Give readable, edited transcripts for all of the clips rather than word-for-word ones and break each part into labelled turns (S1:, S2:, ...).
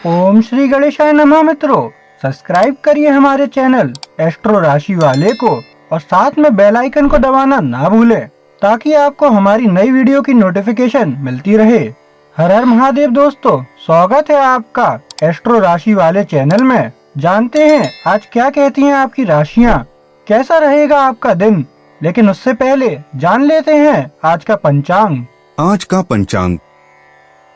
S1: ओम श्री गणेशाय नमः। मित्रों, सब्सक्राइब करिए हमारे चैनल एस्ट्रो राशि वाले को और साथ में बेल आइकन को दबाना ना भूलें ताकि आपको हमारी नई वीडियो की नोटिफिकेशन मिलती रहे। हर हर महादेव दोस्तों, स्वागत है आपका एस्ट्रो राशि वाले चैनल में। जानते हैं आज क्या कहती हैं आपकी राशियां, कैसा रहेगा आपका दिन। लेकिन उससे पहले जान लेते हैं आज का पंचांग।
S2: आज का पंचांग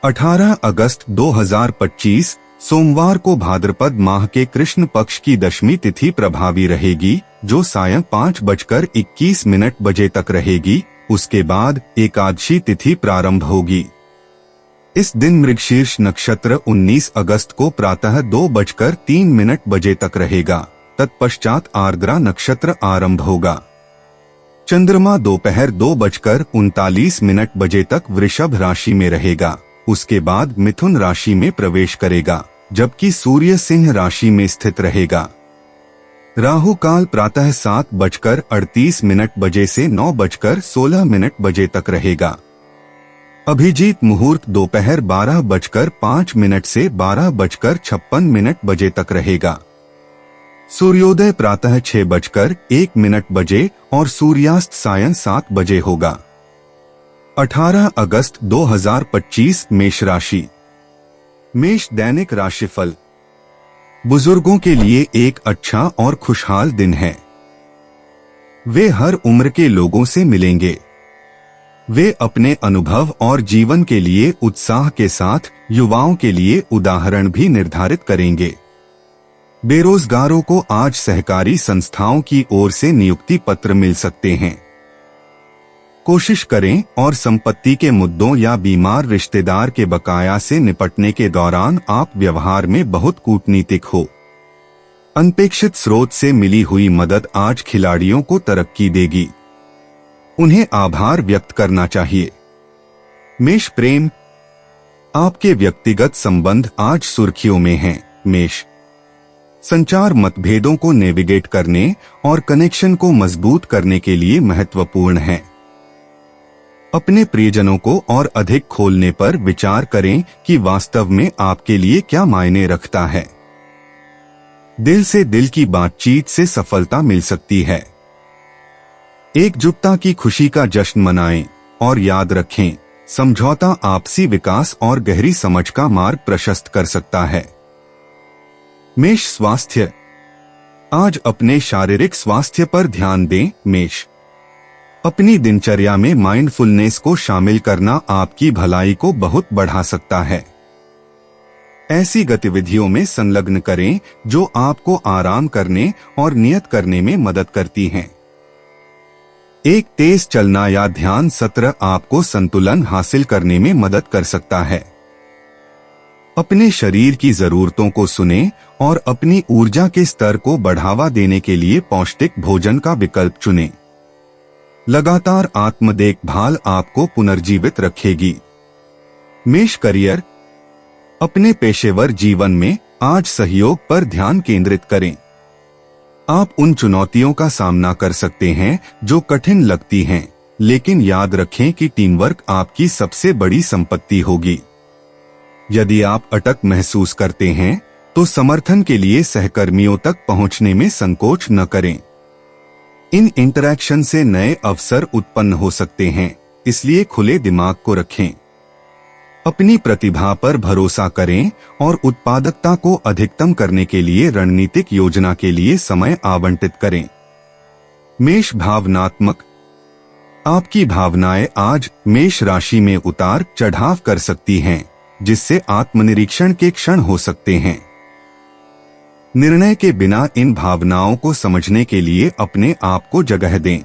S2: 18 अगस्त 2025 सोमवार को भाद्रपद माह के कृष्ण पक्ष की दशमी तिथि प्रभावी रहेगी, जो सायं 5:21 बजे तक रहेगी। उसके बाद एकादशी तिथि प्रारंभ होगी। इस दिन मृगशीर्ष नक्षत्र 19 अगस्त को प्रातः 2:03 बजे तक रहेगा। तत्पश्चात आर्द्रा नक्षत्र आरंभ होगा। चंद्रमा दोपहर 2:39 बजे तक वृषभ राशि में रहेगा। उसके बाद मिथुन राशि में प्रवेश करेगा, जबकि सूर्य सिंह राशि में स्थित रहेगा। राहु काल प्रातः 7:38 बजे से 9:16 बजे तक रहेगा। अभिजीत मुहूर्त दोपहर 12:05 से 12:56 बजे तक रहेगा। सूर्योदय प्रातः 6:01 बजे और सूर्यास्त सायं 7 बजे होगा। 18 अगस्त 2025 मेष राशि। मेष दैनिक राशिफल। बुजुर्गों के लिए एक अच्छा और खुशहाल दिन है। वे हर उम्र के लोगों से मिलेंगे। वे अपने अनुभव और जीवन के लिए उत्साह के साथ युवाओं के लिए उदाहरण भी निर्धारित करेंगे। बेरोजगारों को आज सहकारी संस्थाओं की ओर से नियुक्ति पत्र मिल सकते हैं। कोशिश करें और संपत्ति के मुद्दों या बीमार रिश्तेदार के बकाया से निपटने के दौरान आप व्यवहार में बहुत कूटनीतिक हो। अनपेक्षित स्रोत से मिली हुई मदद आज खिलाड़ियों को तरक्की देगी। उन्हें आभार व्यक्त करना चाहिए। मेष प्रेम। आपके व्यक्तिगत संबंध आज सुर्खियों में हैं। मेष संचार मतभेदों को नेविगेट करने और कनेक्शन को मजबूत करने के लिए महत्वपूर्ण है। अपने प्रियजनों को और अधिक खोलने पर विचार करें कि वास्तव में आपके लिए क्या मायने रखता है। दिल से दिल की बातचीत से सफलता मिल सकती है। एकजुटता की खुशी का जश्न मनाएं और याद रखें, समझौता आपसी विकास और गहरी समझ का मार्ग प्रशस्त कर सकता है। मेष स्वास्थ्य। आज अपने शारीरिक स्वास्थ्य पर ध्यान दें। मेष अपनी दिनचर्या में माइंडफुलनेस को शामिल करना आपकी भलाई को बहुत बढ़ा सकता है। ऐसी गतिविधियों में संलग्न करें जो आपको आराम करने और नियत करने में मदद करती हैं। एक तेज चलना या ध्यान सत्र आपको संतुलन हासिल करने में मदद कर सकता है। अपने शरीर की जरूरतों को सुनें और अपनी ऊर्जा के स्तर को बढ़ावा देने के लिए पौष्टिक भोजन का विकल्प चुनें। लगातार आत्म देखभाल आपको पुनर्जीवित रखेगी। मेष करियर। अपने पेशेवर जीवन में आज सहयोग पर ध्यान केंद्रित करें। आप उन चुनौतियों का सामना कर सकते हैं जो कठिन लगती हैं, लेकिन याद रखें कि टीम वर्क आपकी सबसे बड़ी संपत्ति होगी। यदि आप अटक महसूस करते हैं तो समर्थन के लिए सहकर्मियों तक पहुंचने में संकोच न करें। इन इंटरैक्शन से नए अवसर उत्पन्न हो सकते हैं, इसलिए खुले दिमाग को रखें। अपनी प्रतिभा पर भरोसा करें और उत्पादकता को अधिकतम करने के लिए रणनीतिक योजना के लिए समय आवंटित करें। मेष भावनात्मक। आपकी भावनाएं आज मेष राशि में उतार चढ़ाव कर सकती हैं, जिससे आत्मनिरीक्षण के क्षण हो सकते हैं। निर्णय के बिना इन भावनाओं को समझने के लिए अपने आप को जगह दें।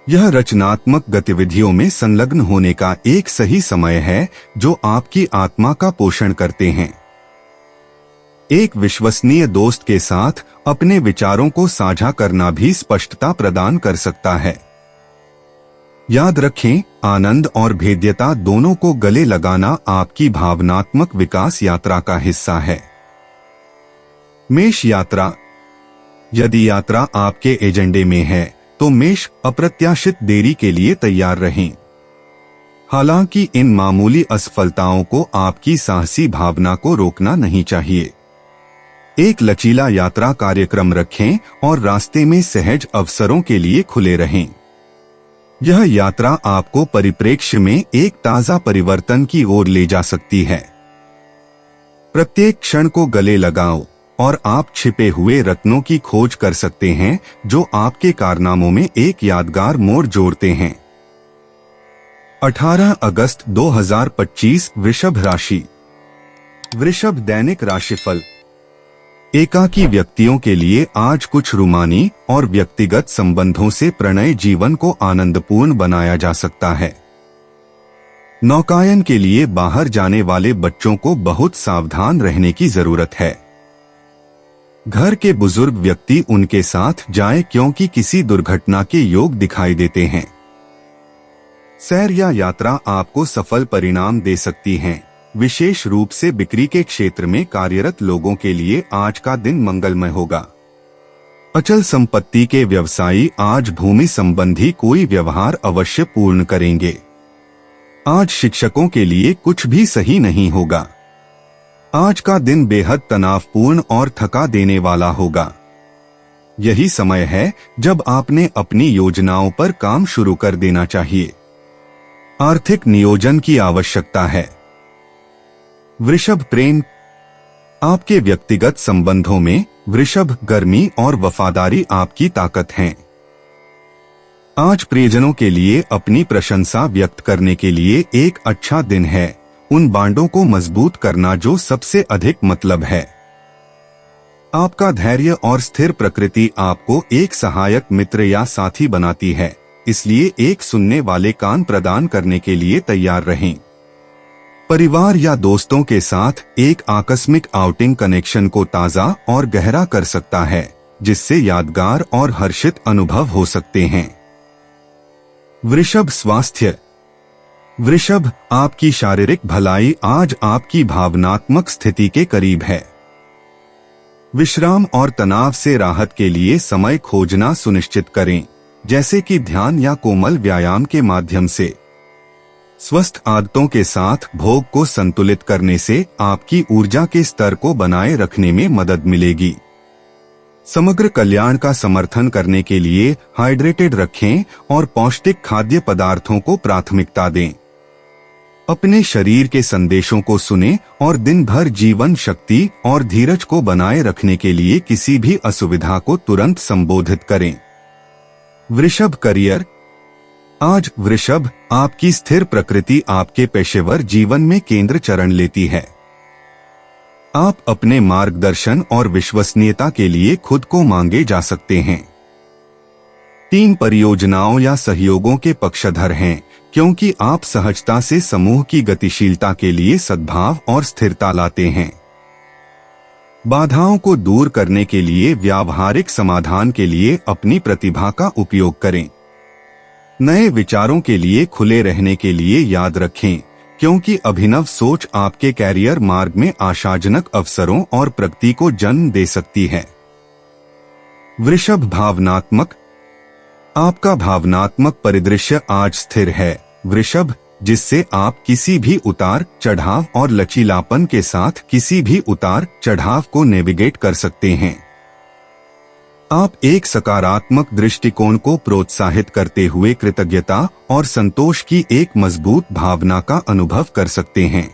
S2: यह रचनात्मक गतिविधियों में संलग्न होने का एक सही समय है जो आपकी आत्मा का पोषण करते हैं। एक विश्वसनीय दोस्त के साथ अपने विचारों को साझा करना भी स्पष्टता प्रदान कर सकता है। याद रखें, आनंद और भेद्यता दोनों को गले लगाना आपकी भावनात्मक विकास यात्रा का हिस्सा है। मेष यात्रा। यदि यात्रा आपके एजेंडे में है तो मेष अप्रत्याशित देरी के लिए तैयार रहें। हालांकि इन मामूली असफलताओं को आपकी साहसी भावना को रोकना नहीं चाहिए। एक लचीला यात्रा कार्यक्रम रखें और रास्ते में सहज अवसरों के लिए खुले रहें। यह यात्रा आपको परिप्रेक्ष्य में एक ताजा परिवर्तन की ओर ले जा सकती है। प्रत्येक क्षण को गले लगाओ और आप छिपे हुए रत्नों की खोज कर सकते हैं जो आपके कारनामों में एक यादगार मोड़ जोड़ते हैं। 18 अगस्त 2025 वृषभ राशि। वृषभ दैनिक राशिफल। एकाकी व्यक्तियों के लिए आज कुछ रूमानी और व्यक्तिगत संबंधों से प्रणय जीवन को आनंदपूर्ण बनाया जा सकता है। नौकायन के लिए बाहर जाने वाले बच्चों को बहुत सावधान रहने की जरूरत है। घर के बुजुर्ग व्यक्ति उनके साथ जाएं क्योंकि किसी दुर्घटना के योग दिखाई देते हैं। सैर या यात्रा आपको सफल परिणाम दे सकती हैं। विशेष रूप से बिक्री के क्षेत्र में कार्यरत लोगों के लिए आज का दिन मंगलमय होगा। अचल संपत्ति के व्यवसायी आज भूमि संबंधी कोई व्यवहार अवश्य पूर्ण करेंगे। आज शिक्षकों के लिए कुछ भी सही नहीं होगा। आज का दिन बेहद तनावपूर्ण और थका देने वाला होगा। यही समय है जब आपने अपनी योजनाओं पर काम शुरू कर देना चाहिए। आर्थिक नियोजन की आवश्यकता है। वृषभ प्रेम। आपके व्यक्तिगत संबंधों में वृषभ गर्मी और वफादारी आपकी ताकत हैं। आज प्रियजनों के लिए अपनी प्रशंसा व्यक्त करने के लिए एक अच्छा दिन है। उन बांडों को मजबूत करना जो सबसे अधिक मतलब है। आपका धैर्य और स्थिर प्रकृति आपको एक सहायक मित्र या साथी बनाती है, इसलिए एक सुनने वाले कान प्रदान करने के लिए तैयार रहें। परिवार या दोस्तों के साथ एक आकस्मिक आउटिंग कनेक्शन को ताजा और गहरा कर सकता है, जिससे यादगार और हर्षित अनुभव हो सकते हैं। वृषभ स्वास्थ्य। वृषभ, आपकी शारीरिक भलाई आज आपकी भावनात्मक स्थिति के करीब है। विश्राम और तनाव से राहत के लिए समय खोजना सुनिश्चित करें, जैसे कि ध्यान या कोमल व्यायाम के माध्यम से। स्वस्थ आदतों के साथ भोग को संतुलित करने से आपकी ऊर्जा के स्तर को बनाए रखने में मदद मिलेगी। समग्र कल्याण का समर्थन करने के लिए हाइड्रेटेड रखें और पौष्टिक खाद्य पदार्थों को प्राथमिकता दें। अपने शरीर के संदेशों को सुनें और दिन भर जीवन शक्ति और धीरज को बनाए रखने के लिए किसी भी असुविधा को तुरंत संबोधित करें। वृषभ करियर। आज वृषभ, आपकी स्थिर प्रकृति आपके पेशेवर जीवन में केंद्र चरण लेती है। आप अपने मार्गदर्शन और विश्वसनीयता के लिए खुद को मांगे जा सकते हैं। टीम परियोजनाओं या सहयोगों के पक्षधर हैं, क्योंकि आप सहजता से समूह की गतिशीलता के लिए सद्भाव और स्थिरता लाते हैं। बाधाओं को दूर करने के लिए व्यावहारिक समाधान के लिए अपनी प्रतिभा का उपयोग करें। नए विचारों के लिए खुले रहने के लिए याद रखें, क्योंकि अभिनव सोच आपके कैरियर मार्ग में आशाजनक अवसरों और प्रगति को जन्म दे सकती है। वृषभ भावनात्मक। आपका भावनात्मक परिदृश्य आज स्थिर है वृषभ, जिससे आप किसी भी उतार चढ़ाव और लचीलापन के साथ किसी भी उतार चढ़ाव को नेविगेट कर सकते हैं। आप एक सकारात्मक दृष्टिकोण को प्रोत्साहित करते हुए कृतज्ञता और संतोष की एक मजबूत भावना का अनुभव कर सकते हैं।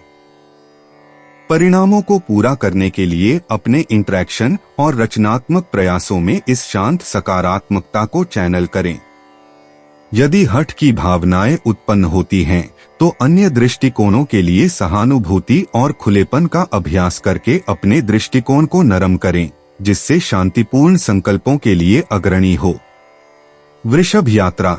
S2: परिणामों को पूरा करने के लिए अपने इंटरेक्शन और रचनात्मक प्रयासों में इस शांत सकारात्मकता को चैनल करें। यदि हठ की भावनाएं उत्पन्न होती हैं, तो अन्य दृष्टिकोणों के लिए सहानुभूति और खुलेपन का अभ्यास करके अपने दृष्टिकोण को नरम करें, जिससे शांतिपूर्ण संकल्पों के लिए अग्रणी हो। वृषभ यात्रा।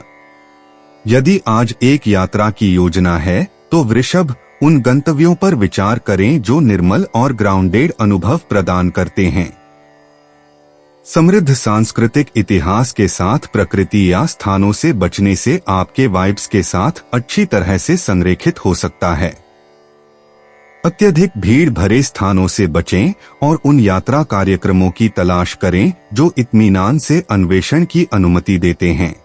S2: यदि आज एक यात्रा की योजना है, तो वृषभ, उन गंतव्यों पर विचार करें जो निर्मल और ग्राउंडेड अनुभव प्रदान करते हैं। समृद्ध सांस्कृतिक इतिहास के साथ प्रकृति या स्थानों से बचने से आपके वाइब्स के साथ अच्छी तरह से संरेखित हो सकता है। अत्यधिक भीड़ भरे स्थानों से बचें और उन यात्रा कार्यक्रमों की तलाश करें जो इत्मीनान से अन्वेषण की अनुमति देते हैं।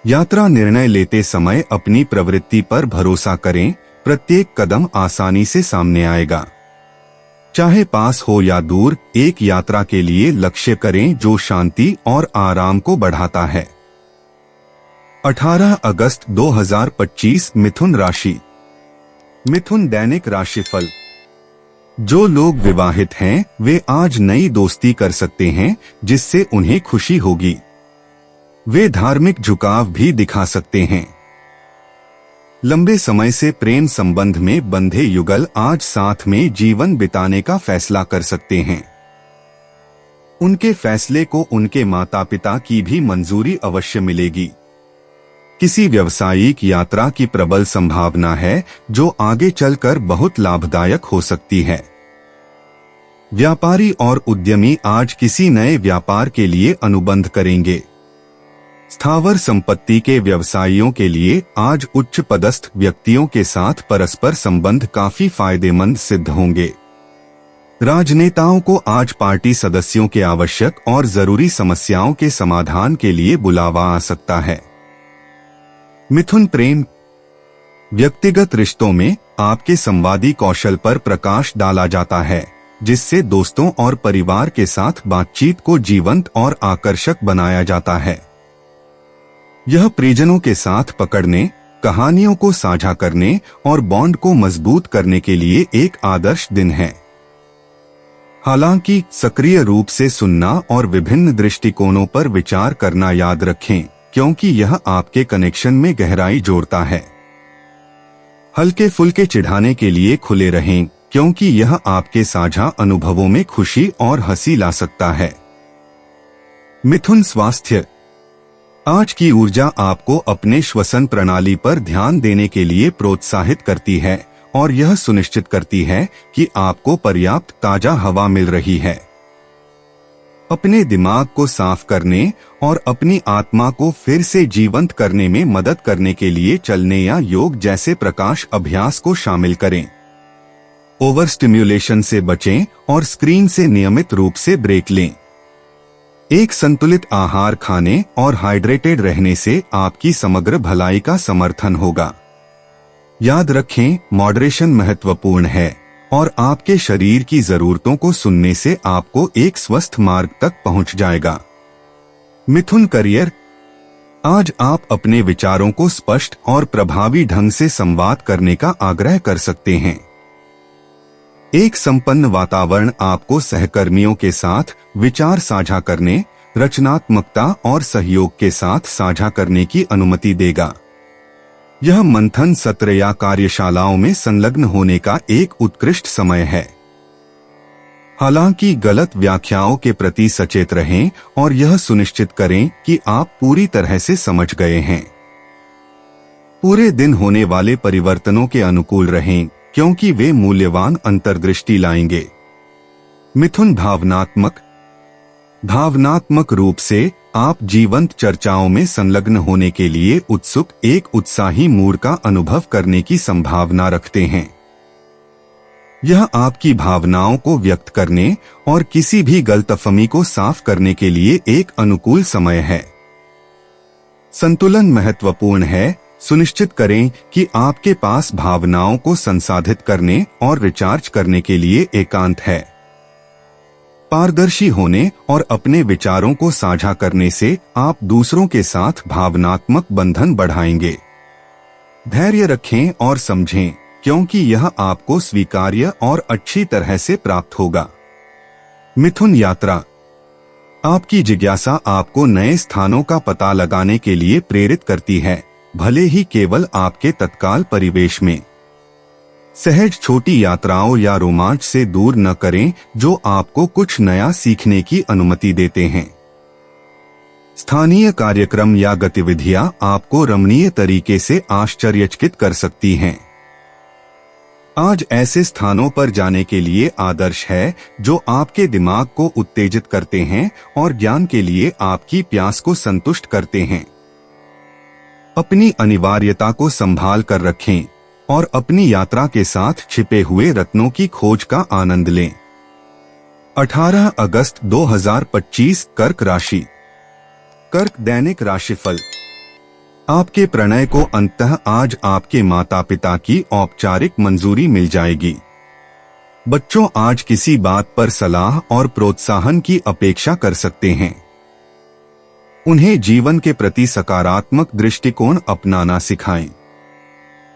S2: यात्रा निर्णय लेते समय अपनी प्रवृत्ति पर भरोसा करें, प्रत्येक कदम आसानी से सामने आएगा। चाहे पास हो या दूर, एक यात्रा के लिए लक्ष्य करें जो शांति और आराम को बढ़ाता है। 18 अगस्त 2025 मिथुन राशि। मिथुन दैनिक राशिफल। जो लोग विवाहित हैं वे आज नई दोस्ती कर सकते हैं जिससे उन्हें खुशी होगी। वे धार्मिक झुकाव भी दिखा सकते हैं। लंबे समय से प्रेम संबंध में बंधे युगल आज साथ में जीवन बिताने का फैसला कर सकते हैं। उनके फैसले को उनके माता पिता की भी मंजूरी अवश्य मिलेगी। किसी व्यावसायिक यात्रा की प्रबल संभावना है जो आगे चलकर बहुत लाभदायक हो सकती है। व्यापारी और उद्यमी आज किसी नए व्यापार के लिए अनुबंध करेंगे। स्थावर संपत्ति के व्यवसायियों के लिए आज उच्च पदस्थ व्यक्तियों के साथ परस्पर संबंध काफी फायदेमंद सिद्ध होंगे। राजनेताओं को आज पार्टी सदस्यों के आवश्यक और जरूरी समस्याओं के समाधान के लिए बुलावा आ सकता है। मिथुन प्रेम। व्यक्तिगत रिश्तों में आपके संवादी कौशल पर प्रकाश डाला जाता है जिससे दोस्तों और परिवार के साथ बातचीत को जीवंत और आकर्षक बनाया जाता है। यह परिजनों के साथ पकड़ने, कहानियों को साझा करने और बॉन्ड को मजबूत करने के लिए एक आदर्श दिन है। हालांकि सक्रिय रूप से सुनना और विभिन्न दृष्टिकोणों पर विचार करना याद रखें क्योंकि यह आपके कनेक्शन में गहराई जोड़ता है। हल्के फुल्के चिढ़ाने के लिए खुले रहें क्योंकि यह आपके साझा अनुभवों में खुशी और हंसी ला सकता है। मिथुन स्वास्थ्य। आज की ऊर्जा आपको अपने श्वसन प्रणाली पर ध्यान देने के लिए प्रोत्साहित करती है और यह सुनिश्चित करती है कि आपको पर्याप्त ताजा हवा मिल रही है। अपने दिमाग को साफ करने और अपनी आत्मा को फिर से जीवंत करने में मदद करने के लिए चलने या योग जैसे प्रकाश अभ्यास को शामिल करें। ओवर स्टिम्युलेशन से बचें और स्क्रीन से नियमित रूप से ब्रेक लें। एक संतुलित आहार खाने और हाइड्रेटेड रहने से आपकी समग्र भलाई का समर्थन होगा। याद रखें, मॉडरेशन महत्वपूर्ण है और आपके शरीर की जरूरतों को सुनने से आपको एक स्वस्थ मार्ग तक पहुंच जाएगा। मिथुन करियर। आज आप अपने विचारों को स्पष्ट और प्रभावी ढंग से संवाद करने का आग्रह कर सकते हैं। एक संपन्न वातावरण आपको सहकर्मियों के साथ विचार साझा करने, रचनात्मकता और सहयोग के साथ साझा करने की अनुमति देगा। यह मंथन सत्र या कार्यशालाओं में संलग्न होने का एक उत्कृष्ट समय है। हालांकि गलत व्याख्याओं के प्रति सचेत रहें और यह सुनिश्चित करें कि आप पूरी तरह से समझ गए हैं। पूरे दिन होने वाले परिवर्तनों के अनुकूल रहें क्योंकि वे मूल्यवान अंतर्दृष्टि लाएंगे। मिथुन भावनात्मक रूप से आप जीवंत चर्चाओं में संलग्न होने के लिए उत्सुक एक उत्साही मूड का अनुभव करने की संभावना रखते हैं। यह आपकी भावनाओं को व्यक्त करने और किसी भी गलतफहमी को साफ करने के लिए एक अनुकूल समय है। संतुलन महत्वपूर्ण है। सुनिश्चित करें कि आपके पास भावनाओं को संसाधित करने और रिचार्ज करने के लिए एकांत है। पारदर्शी होने और अपने विचारों को साझा करने से आप दूसरों के साथ भावनात्मक बंधन बढ़ाएंगे। धैर्य रखें और समझें क्योंकि यह आपको स्वीकार्य और अच्छी तरह से प्राप्त होगा। मिथुन यात्रा। आपकी जिज्ञासा आपको नए स्थानों का पता लगाने के लिए प्रेरित करती है, भले ही केवल आपके तत्काल परिवेश में। सहज छोटी यात्राओं या रोमांच से दूर न करें जो आपको कुछ नया सीखने की अनुमति देते हैं। स्थानीय कार्यक्रम या गतिविधियां आपको रमणीय तरीके से आश्चर्यचकित कर सकती हैं। आज ऐसे स्थानों पर जाने के लिए आदर्श है जो आपके दिमाग को उत्तेजित करते हैं और ज्ञान के लिए आपकी प्यास को संतुष्ट करते हैं। अपनी अनिवार्यता को संभाल कर रखें और अपनी यात्रा के साथ छिपे हुए रत्नों की खोज का आनंद लें। 18 अगस्त 2025 कर्क राशि। कर्क दैनिक राशिफल। आपके प्रणय को अंततः आज आपके माता पिता की औपचारिक मंजूरी मिल जाएगी। बच्चों आज किसी बात पर सलाह और प्रोत्साहन की अपेक्षा कर सकते हैं। उन्हें जीवन के प्रति सकारात्मक दृष्टिकोण अपनाना सिखाएं।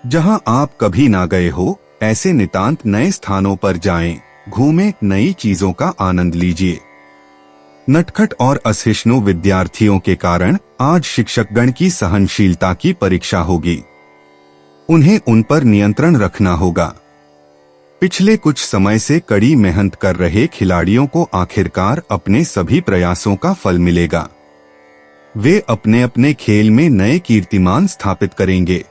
S2: जहां आप कभी ना गए हो ऐसे नितांत नए स्थानों पर जाएं, घूमें, नई चीजों का आनंद लीजिए। नटखट और असहिष्णु विद्यार्थियों के कारण आज शिक्षकगण की सहनशीलता की परीक्षा होगी। उन्हें उन पर नियंत्रण रखना होगा। पिछले कुछ समय से कड़ी मेहनत कर रहे खिलाड़ियों को आखिरकार अपने सभी प्रयासों का फल मिलेगा। वे अपने अपने खेल में नए कीर्तिमान स्थापित करेंगे।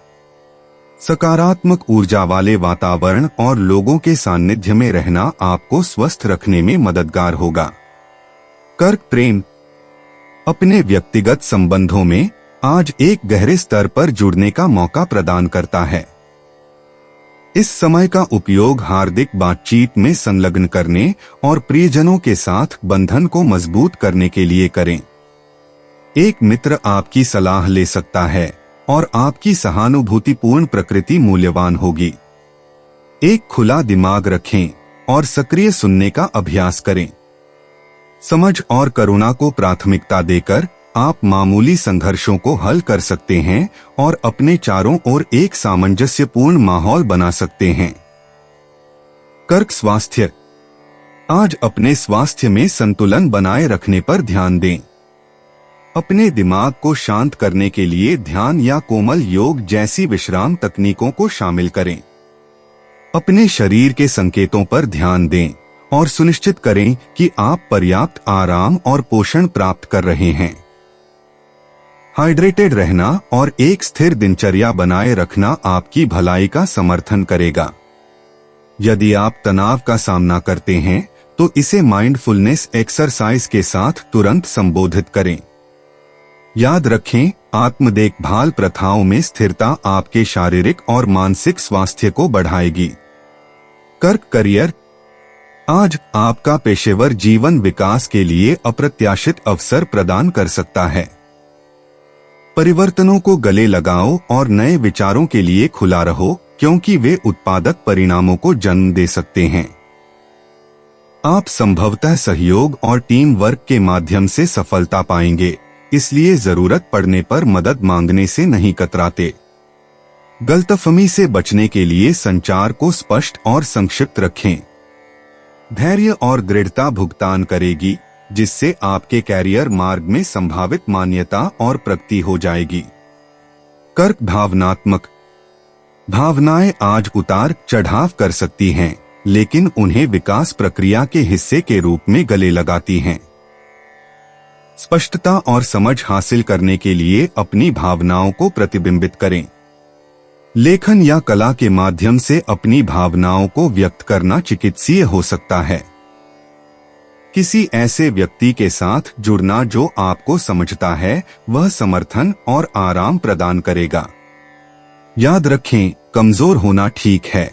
S2: सकारात्मक ऊर्जा वाले वातावरण और लोगों के सानिध्य में रहना आपको स्वस्थ रखने में मददगार होगा। कर्क प्रेम, अपने व्यक्तिगत संबंधों में आज एक गहरे स्तर पर जुड़ने का मौका प्रदान करता है। इस समय का उपयोग हार्दिक बातचीत में संलग्न करने और प्रियजनों के साथ बंधन को मजबूत करने के लिए करें। एक मित्र आपकी सलाह ले सकता है और आपकी सहानुभूतिपूर्ण प्रकृति मूल्यवान होगी। एक खुला दिमाग रखें और सक्रिय सुनने का अभ्यास करें। समझ और करुणा को प्राथमिकता देकर आप मामूली संघर्षों को हल कर सकते हैं और अपने चारों ओर एक सामंजस्यपूर्ण माहौल बना सकते हैं। कर्क स्वास्थ्य, आज अपने स्वास्थ्य में संतुलन बनाए रखने पर ध्यान दें। अपने दिमाग को शांत करने के लिए ध्यान या कोमल योग जैसी विश्राम तकनीकों को शामिल करें। अपने शरीर के संकेतों पर ध्यान दें और सुनिश्चित करें कि आप पर्याप्त आराम और पोषण प्राप्त कर रहे हैं। हाइड्रेटेड रहना और एक स्थिर दिनचर्या बनाए रखना आपकी भलाई का समर्थन करेगा। यदि आप तनाव का सामना करते हैं तो इसे माइंडफुलनेस एक्सरसाइज के साथ तुरंत संबोधित करें। याद रखें, आत्म देखभाल प्रथाओं में स्थिरता आपके शारीरिक और मानसिक स्वास्थ्य को बढ़ाएगी। कर्क करियर, आज आपका पेशेवर जीवन विकास के लिए अप्रत्याशित अवसर प्रदान कर सकता है। परिवर्तनों को गले लगाओ और नए विचारों के लिए खुला रहो, क्योंकि वे उत्पादक परिणामों को जन्म दे सकते हैं। आप संभवतः सहयोग और टीम वर्क के माध्यम से सफलता पाएंगे, इसलिए जरूरत पड़ने पर मदद मांगने से नहीं कतराते। गलतफहमी से बचने के लिए संचार को स्पष्ट और संक्षिप्त रखें। धैर्य और दृढ़ता भुगतान करेगी, जिससे आपके कैरियर मार्ग में संभावित मान्यता और प्रगति हो जाएगी। कर्क भावनात्मक, भावनाएं आज उतार चढ़ाव कर सकती हैं, लेकिन उन्हें विकास प्रक्रिया के हिस्से के रूप में गले लगाती हैं। स्पष्टता और समझ हासिल करने के लिए अपनी भावनाओं को प्रतिबिंबित करें। लेखन या कला के माध्यम से अपनी भावनाओं को व्यक्त करना चिकित्सीय हो सकता है। किसी ऐसे व्यक्ति के साथ जुड़ना जो आपको समझता है, वह समर्थन और आराम प्रदान करेगा। याद रखें, कमजोर होना ठीक है।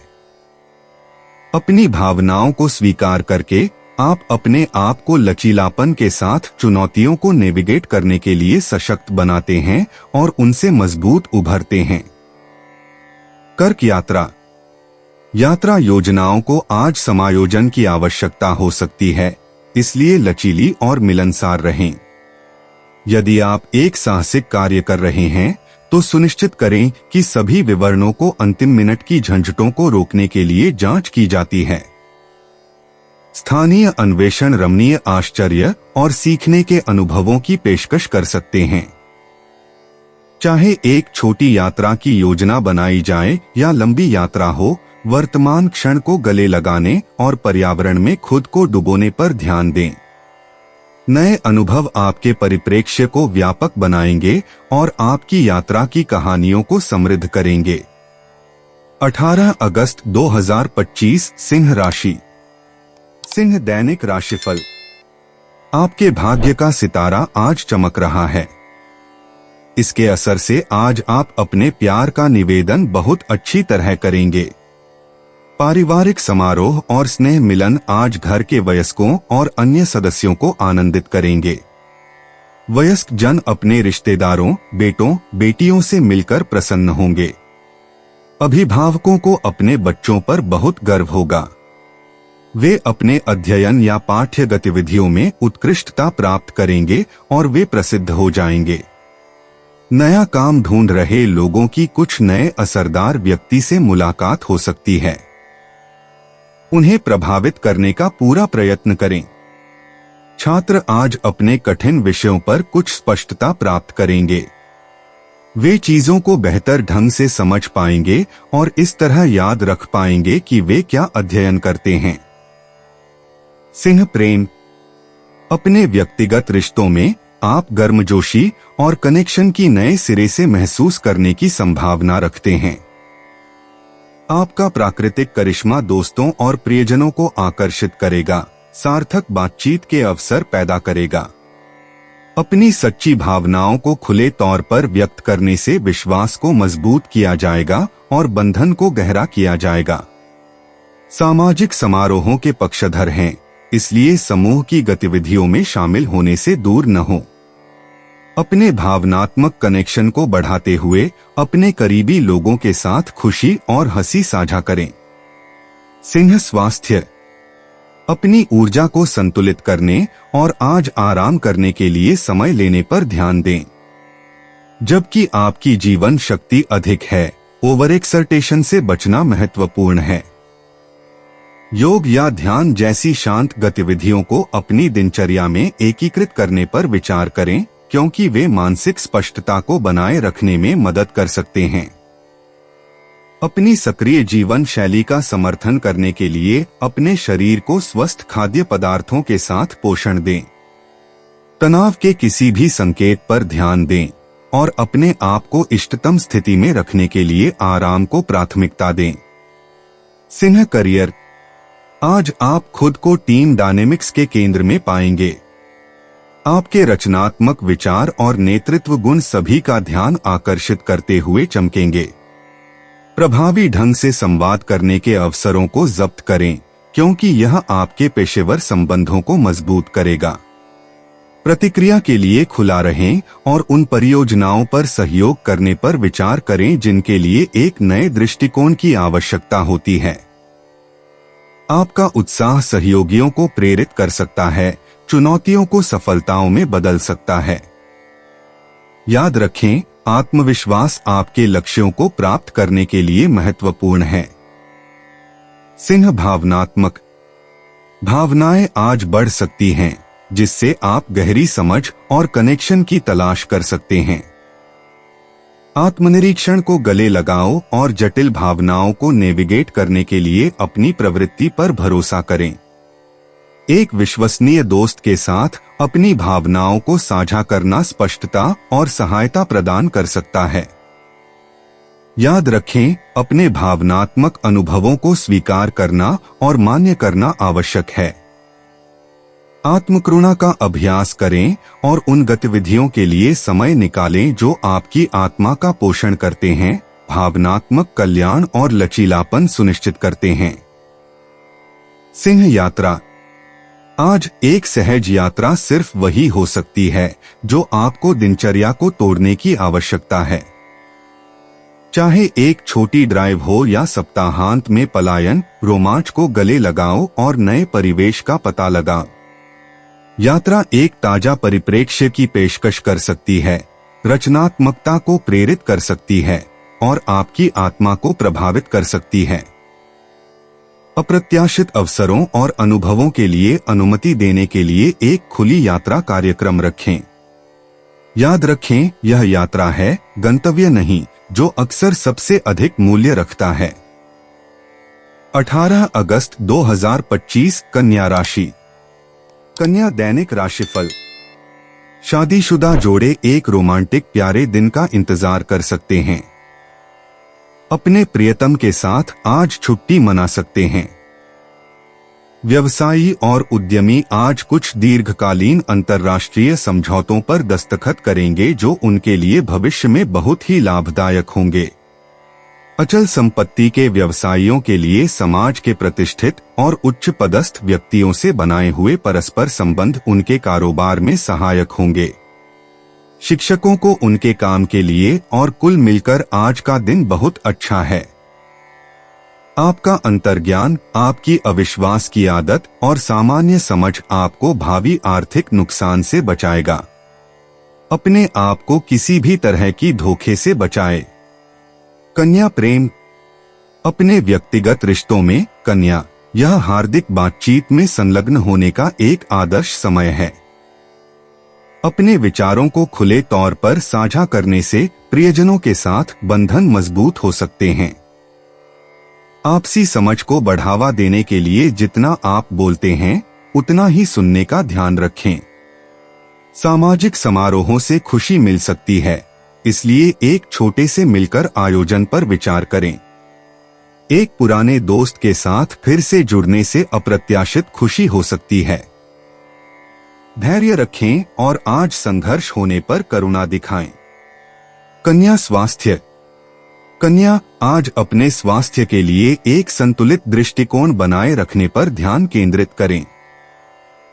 S2: अपनी भावनाओं को स्वीकार करके आप अपने आप को लचीलापन के साथ चुनौतियों को नेविगेट करने के लिए सशक्त बनाते हैं और उनसे मजबूत उभरते हैं। कर्क यात्रा, यात्रा योजनाओं को आज समायोजन की आवश्यकता हो सकती है, इसलिए लचीली और मिलनसार रहें। यदि आप एक साहसिक कार्य कर रहे हैं तो सुनिश्चित करें कि सभी विवरणों को अंतिम मिनट की झंझटों को रोकने के लिए जांच की जाती है। स्थानीय अन्वेषण रमणीय आश्चर्य और सीखने के अनुभवों की पेशकश कर सकते हैं। चाहे एक छोटी यात्रा की योजना बनाई जाए या लंबी यात्रा हो, वर्तमान क्षण को गले लगाने और पर्यावरण में खुद को डुबोने पर ध्यान दें। नए अनुभव आपके परिप्रेक्ष्य को व्यापक बनाएंगे और आपकी यात्रा की कहानियों को समृद्ध करेंगे। 18 अगस्त 2025 सिंह राशि। सिंह दैनिक राशिफल। आपके भाग्य का सितारा आज चमक रहा है। इसके असर से आज आप अपने प्यार का निवेदन बहुत अच्छी तरह करेंगे। पारिवारिक समारोह और स्नेह मिलन आज घर के वयस्कों और अन्य सदस्यों को आनंदित करेंगे। वयस्क जन अपने रिश्तेदारों, बेटों, बेटियों से मिलकर प्रसन्न होंगे। अभिभावकों को अपने बच्चों पर बहुत गर्व होगा। वे अपने अध्ययन या पाठ्य गतिविधियों में उत्कृष्टता प्राप्त करेंगे और वे प्रसिद्ध हो जाएंगे। नया काम ढूंढ रहे लोगों की कुछ नए असरदार व्यक्ति से मुलाकात हो सकती है। उन्हें प्रभावित करने का पूरा प्रयत्न करें। छात्र आज अपने कठिन विषयों पर कुछ स्पष्टता प्राप्त करेंगे। वे चीजों को बेहतर ढंग से समझ पाएंगे और इस तरह याद रख पाएंगे कि वे क्या अध्ययन करते हैं। सिंह प्रेम। अपने व्यक्तिगत रिश्तों में आप गर्मजोशी और कनेक्शन की नए सिरे से महसूस करने की संभावना रखते हैं। आपका प्राकृतिक करिश्मा दोस्तों और प्रियजनों को आकर्षित करेगा, सार्थक बातचीत के अवसर पैदा करेगा। अपनी सच्ची भावनाओं को खुले तौर पर व्यक्त करने से विश्वास को मजबूत किया जाएगा और बंधन को गहरा किया जाएगा। सामाजिक समारोहों के पक्षधर हैं, इसलिए समूह की गतिविधियों में शामिल होने से दूर न हो। अपने भावनात्मक कनेक्शन को बढ़ाते हुए अपने करीबी लोगों के साथ खुशी और हंसी साझा करें। सिंह स्वास्थ्य। अपनी ऊर्जा को संतुलित करने और आज आराम करने के लिए समय लेने पर ध्यान दें। जबकि आपकी जीवन शक्ति अधिक है, ओवर एक्सर्टेशन से बचना महत्वपूर्ण है। योग या ध्यान जैसी शांत गतिविधियों को अपनी दिनचर्या में एकीकृत करने पर विचार करें, क्योंकि वे मानसिक स्पष्टता को बनाए रखने में मदद कर सकते हैं। अपनी सक्रिय जीवन शैली का समर्थन करने के लिए अपने शरीर को स्वस्थ खाद्य पदार्थों के साथ पोषण दें। तनाव के किसी भी संकेत पर ध्यान दें और अपने आप को इष्टतम स्थिति में रखने के लिए आराम को प्राथमिकता दें। सिंह करियर। आज आप खुद को टीम डायनेमिक्स के केंद्र में पाएंगे। आपके रचनात्मक विचार और नेतृत्व गुण सभी का ध्यान आकर्षित करते हुए चमकेंगे। प्रभावी ढंग से संवाद करने के अवसरों को जब्त करें, क्योंकि यह आपके पेशेवर संबंधों को मजबूत करेगा। प्रतिक्रिया के लिए खुला रहें और उन परियोजनाओं पर सहयोग करने पर विचार करें जिनके लिए एक नए दृष्टिकोण की आवश्यकता होती है। आपका उत्साह सहयोगियों को प्रेरित कर सकता है, चुनौतियों को सफलताओं में बदल सकता है। याद रखें, आत्मविश्वास आपके लक्ष्यों को प्राप्त करने के लिए महत्वपूर्ण है। सिंह भावनात्मक। भावनाएं आज बढ़ सकती हैं, जिससे आप गहरी समझ और कनेक्शन की तलाश कर सकते हैं। आत्मनिरीक्षण को गले लगाओ और जटिल भावनाओं को नेविगेट करने के लिए अपनी प्रवृत्ति पर भरोसा करें। एक विश्वसनीय दोस्त के साथ अपनी भावनाओं को साझा करना स्पष्टता और सहायता प्रदान कर सकता है। याद रखें, अपने भावनात्मक अनुभवों को स्वीकार करना और मान्य करना आवश्यक है। आत्मकरुणा का अभ्यास करें और उन गतिविधियों के लिए समय निकालें जो आपकी आत्मा का पोषण करते हैं, भावनात्मक कल्याण और लचीलापन सुनिश्चित करते हैं। सिंह यात्रा। आज एक सहज यात्रा सिर्फ वही हो सकती है जो आपको दिनचर्या को तोड़ने की आवश्यकता है। चाहे एक छोटी ड्राइव हो या सप्ताहांत में पलायन, रोमांच को गले लगाओ और नए परिवेश का पता लगाओ। यात्रा एक ताजा परिप्रेक्ष्य की पेशकश कर सकती है, रचनात्मकता को प्रेरित कर सकती है और आपकी आत्मा को प्रभावित कर सकती है। अप्रत्याशित अवसरों और अनुभवों के लिए अनुमति देने के लिए एक खुली यात्रा कार्यक्रम रखें। याद रखें, यह यात्रा है, गंतव्य नहीं, जो अक्सर सबसे अधिक मूल्य रखता है। 18 अगस्त 2025 कन्या राशि। कन्या दैनिक राशिफल। शादीशुदा जोड़े एक रोमांटिक प्यारे दिन का इंतजार कर सकते हैं। अपने प्रियतम के साथ आज छुट्टी मना सकते हैं। व्यवसायी और उद्यमी आज कुछ दीर्घकालीन अंतर्राष्ट्रीय समझौतों पर दस्तखत करेंगे जो उनके लिए भविष्य में बहुत ही लाभदायक होंगे। अचल संपत्ति के व्यवसायियों के लिए समाज के प्रतिष्ठित और उच्च पदस्थ व्यक्तियों से बनाए हुए परस्पर संबंध उनके कारोबार में सहायक होंगे। शिक्षकों को उनके काम के लिए और कुल मिलकर आज का दिन बहुत अच्छा है। आपका अंतर्ज्ञान, आपकी अविश्वास की आदत और सामान्य समझ आपको भावी आर्थिक नुकसान से बचाएगा। अपने आप को किसी भी तरह की धोखे से बचाए। कन्या प्रेम। अपने व्यक्तिगत रिश्तों में कन्या, यह हार्दिक बातचीत में संलग्न होने का एक आदर्श समय है। अपने विचारों को खुले तौर पर साझा करने से प्रियजनों के साथ बंधन मजबूत हो सकते हैं। आपसी समझ को बढ़ावा देने के लिए जितना आप बोलते हैं उतना ही सुनने का ध्यान रखें। सामाजिक समारोहों से खुशी मिल सकती है, इसलिए एक छोटे से मिलकर आयोजन पर विचार करें। एक पुराने दोस्त के साथ फिर से जुड़ने से अप्रत्याशित खुशी हो सकती है। धैर्य रखें और आज संघर्ष होने पर करुणा दिखाएं। कन्या स्वास्थ्य। कन्या, आज अपने स्वास्थ्य के लिए एक संतुलित दृष्टिकोण बनाए रखने पर ध्यान केंद्रित करें।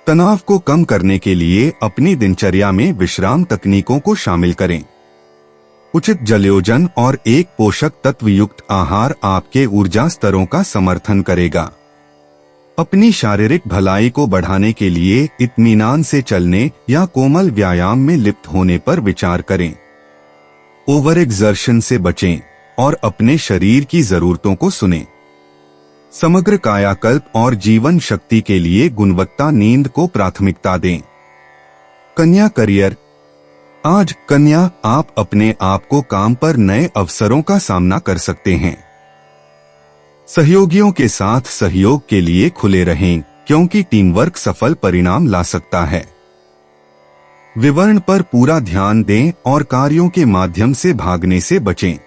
S2: तनाव को कम करने के लिए अपनी दिनचर्या में विश्राम तकनीकों को शामिल करें। उचित जलयोजन और एक पोषक तत्व युक्त आहार आपके ऊर्जा स्तरों का समर्थन करेगा। अपनी शारीरिक भलाई को बढ़ाने के लिए इत्मीनान से चलने या कोमल व्यायाम में लिप्त होने पर विचार करें। ओवर एक्सर्शन से बचें और अपने शरीर की जरूरतों को सुनें। समग्र कायाकल्प और जीवन शक्ति के लिए गुणवत्ता नींद को प्राथमिकता दें। कन्या करियर। आज कन्या, आप अपने आप को काम पर नए अवसरों का सामना कर सकते हैं। सहयोगियों के साथ सहयोग के लिए खुले रहें, क्योंकि टीम वर्क सफल परिणाम ला सकता है। विवरण पर पूरा ध्यान दें और कार्यों के माध्यम से भागने से बचें।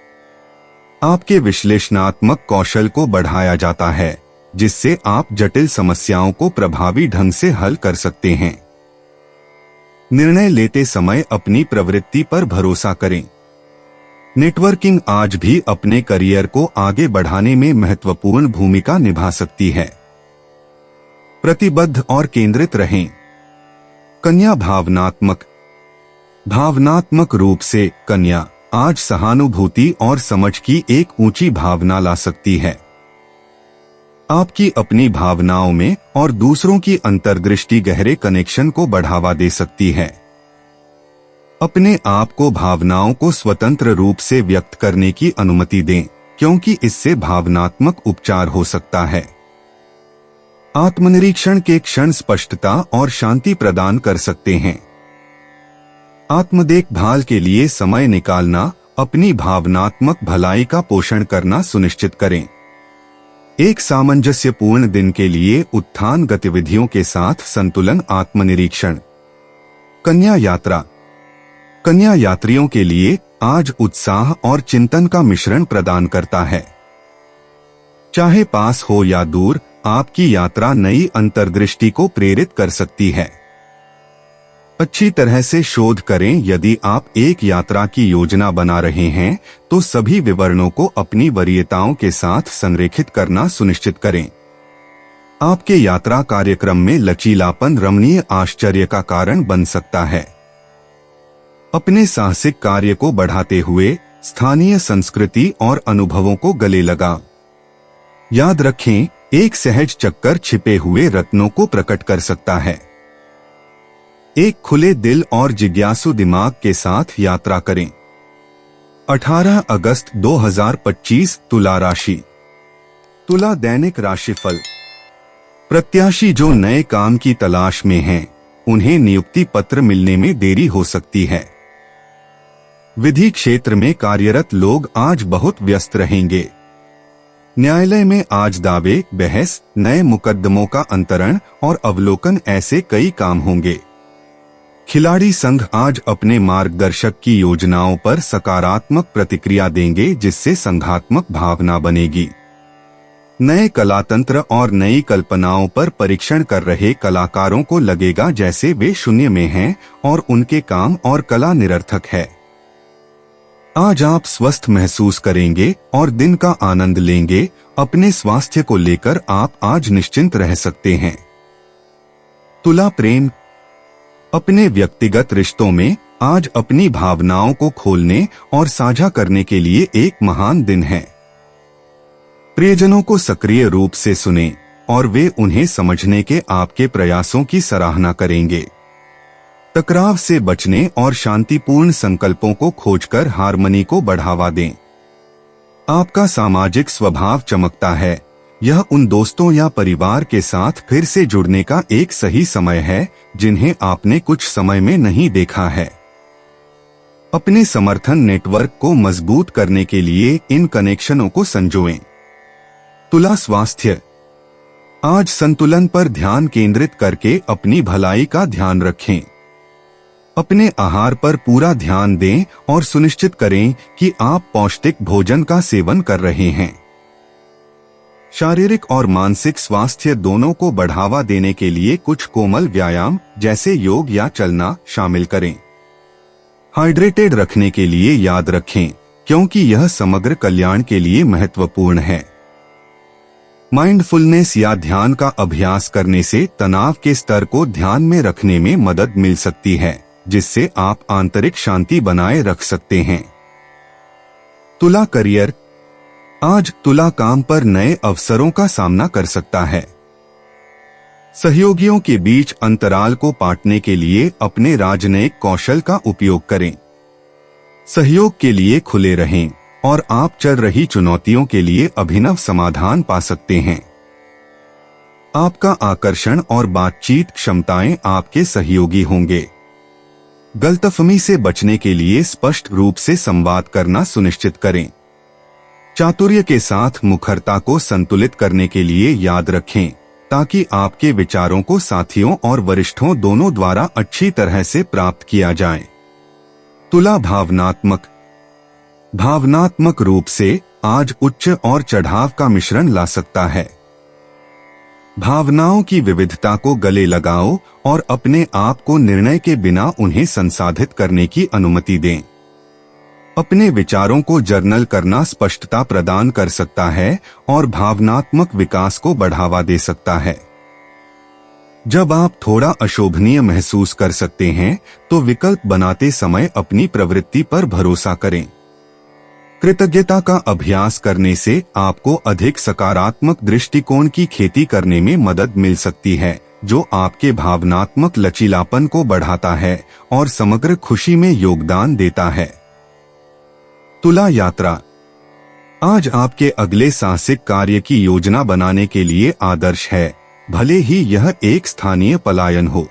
S2: आपके विश्लेषणात्मक कौशल को बढ़ाया जाता है, जिससे आप जटिल समस्याओं को प्रभावी ढंग से हल कर सकते हैं। निर्णय लेते समय अपनी प्रवृत्ति पर भरोसा करें। नेटवर्किंग आज भी अपने करियर को आगे बढ़ाने में महत्वपूर्ण भूमिका निभा सकती है। प्रतिबद्ध और केंद्रित रहें। कन्या भावनात्मक रूप से कन्या आज सहानुभूति और समझ की एक ऊंची भावना ला सकती है। आपकी अपनी भावनाओं में और दूसरों की अंतर्दृष्टि गहरे कनेक्शन को बढ़ावा दे सकती है। अपने आप को भावनाओं को स्वतंत्र रूप से व्यक्त करने की अनुमति दें, क्योंकि इससे भावनात्मक उपचार हो सकता है। आत्मनिरीक्षण के क्षण स्पष्टता और शांति प्रदान कर सकते हैं। आत्मदेखभाल के लिए समय निकालना, अपनी भावनात्मक भलाई का पोषण करना सुनिश्चित करें। एक सामंजस्यपूर्ण दिन के लिए उत्थान गतिविधियों के साथ संतुलन। आत्मनिरीक्षण। कन्या यात्रा। कन्या यात्रियों के लिए आज उत्साह और चिंतन का मिश्रण प्रदान करता है। चाहे पास हो या दूर, आपकी यात्रा नई अंतर्दृष्टि को प्रेरित कर सकती है। अच्छी तरह से शोध करें। यदि आप एक यात्रा की योजना बना रहे हैं तो सभी विवरणों को अपनी वरीयताओं के साथ संरेखित करना सुनिश्चित करें। आपके यात्रा कार्यक्रम में लचीलापन रमणीय आश्चर्य का कारण बन सकता है। अपने साहसिक कार्य को बढ़ाते हुए स्थानीय संस्कृति और अनुभवों को गले लगा। याद रखें, एक सहज चक्कर छिपे हुए रत्नों को प्रकट कर सकता है। एक खुले दिल और जिज्ञासु दिमाग के साथ यात्रा करें। 18 अगस्त 2025 तुला राशि। तुला दैनिक राशिफल। प्रत्याशी जो नए काम की तलाश में हैं, उन्हें नियुक्ति पत्र मिलने में देरी हो सकती है। विधि क्षेत्र में कार्यरत लोग आज बहुत व्यस्त रहेंगे। न्यायालय में आज दावे, बहस, नए मुकदमों का अंतरण और अवलोकन ऐसे कई काम होंगे। खिलाड़ी संघ आज अपने मार्गदर्शक की योजनाओं पर सकारात्मक प्रतिक्रिया देंगे, जिससे संघात्मक भावना बनेगी। नए कलातंत्र और नई कल्पनाओं पर परीक्षण कर रहे कलाकारों को लगेगा जैसे वे शून्य में हैं और उनके काम और कला निरर्थक है। आज आप स्वस्थ महसूस करेंगे और दिन का आनंद लेंगे। अपने स्वास्थ्य को लेकर आप आज निश्चिंत रह सकते हैं। तुला प्रेम। अपने व्यक्तिगत रिश्तों में आज अपनी भावनाओं को खोलने और साझा करने के लिए एक महान दिन है। प्रियजनों को सक्रिय रूप से सुनें और वे उन्हें समझने के आपके प्रयासों की सराहना करेंगे। टकराव से बचने और शांतिपूर्ण संकल्पों को खोजकर हार्मनी को बढ़ावा दें। आपका सामाजिक स्वभाव चमकता है। यह उन दोस्तों या परिवार के साथ फिर से जुड़ने का एक सही समय है जिन्हें आपने कुछ समय में नहीं देखा है। अपने समर्थन नेटवर्क को मजबूत करने के लिए इन कनेक्शनों को संजोएं। तुला स्वास्थ्य। आज संतुलन पर ध्यान केंद्रित करके अपनी भलाई का ध्यान रखें। अपने आहार पर पूरा ध्यान दें और सुनिश्चित करें कि आप पौष्टिक भोजन का सेवन कर रहे हैं। शारीरिक और मानसिक स्वास्थ्य दोनों को बढ़ावा देने के लिए कुछ कोमल व्यायाम जैसे योग या चलना शामिल करें। हाइड्रेटेड रखने के लिए याद रखें, क्योंकि यह समग्र कल्याण के लिए महत्वपूर्ण है। माइंडफुलनेस या ध्यान का अभ्यास करने से तनाव के स्तर को ध्यान में रखने में मदद मिल सकती है, जिससे आप आंतरिक शांति बनाए रख सकते हैं। तुला करियर। आज तुला काम पर नए अवसरों का सामना कर सकता है। सहयोगियों के बीच अंतराल को पाटने के लिए अपने राजनयिक कौशल का उपयोग करें। सहयोग के लिए खुले रहें और आप चल रही चुनौतियों के लिए अभिनव समाधान पा सकते हैं। आपका आकर्षण और बातचीत क्षमताएं आपके सहयोगी होंगे। गलतफहमी से बचने के लिए स्पष्ट रूप से संवाद करना सुनिश्चित करें। चातुर्य के साथ मुखरता को संतुलित करने के लिए याद रखें, ताकि आपके विचारों को साथियों और वरिष्ठों दोनों द्वारा अच्छी तरह से प्राप्त किया जाए। तुला भावनात्मक रूप से आज उच्च और चढ़ाव का मिश्रण ला सकता है। भावनाओं की विविधता को गले लगाओ और अपने आप को निर्णय के बिना उन्हें संसाधित करने की अनुमति दें। अपने विचारों को जर्नल करना स्पष्टता प्रदान कर सकता है और भावनात्मक विकास को बढ़ावा दे सकता है। जब आप थोड़ा अशोभनीय महसूस कर सकते हैं, तो विकल्प बनाते समय अपनी प्रवृत्ति पर भरोसा करें। कृतज्ञता का अभ्यास करने से आपको अधिक सकारात्मक दृष्टिकोण की खेती करने में मदद मिल सकती है, जो आपके भावनात्मक लचीलापन को बढ़ाता है और समग्र खुशी में योगदान देता है। तुला यात्रा। आज आपके अगले साहसिक कार्य की योजना बनाने के लिए आदर्श है, भले ही यह एक स्थानीय पलायन हो।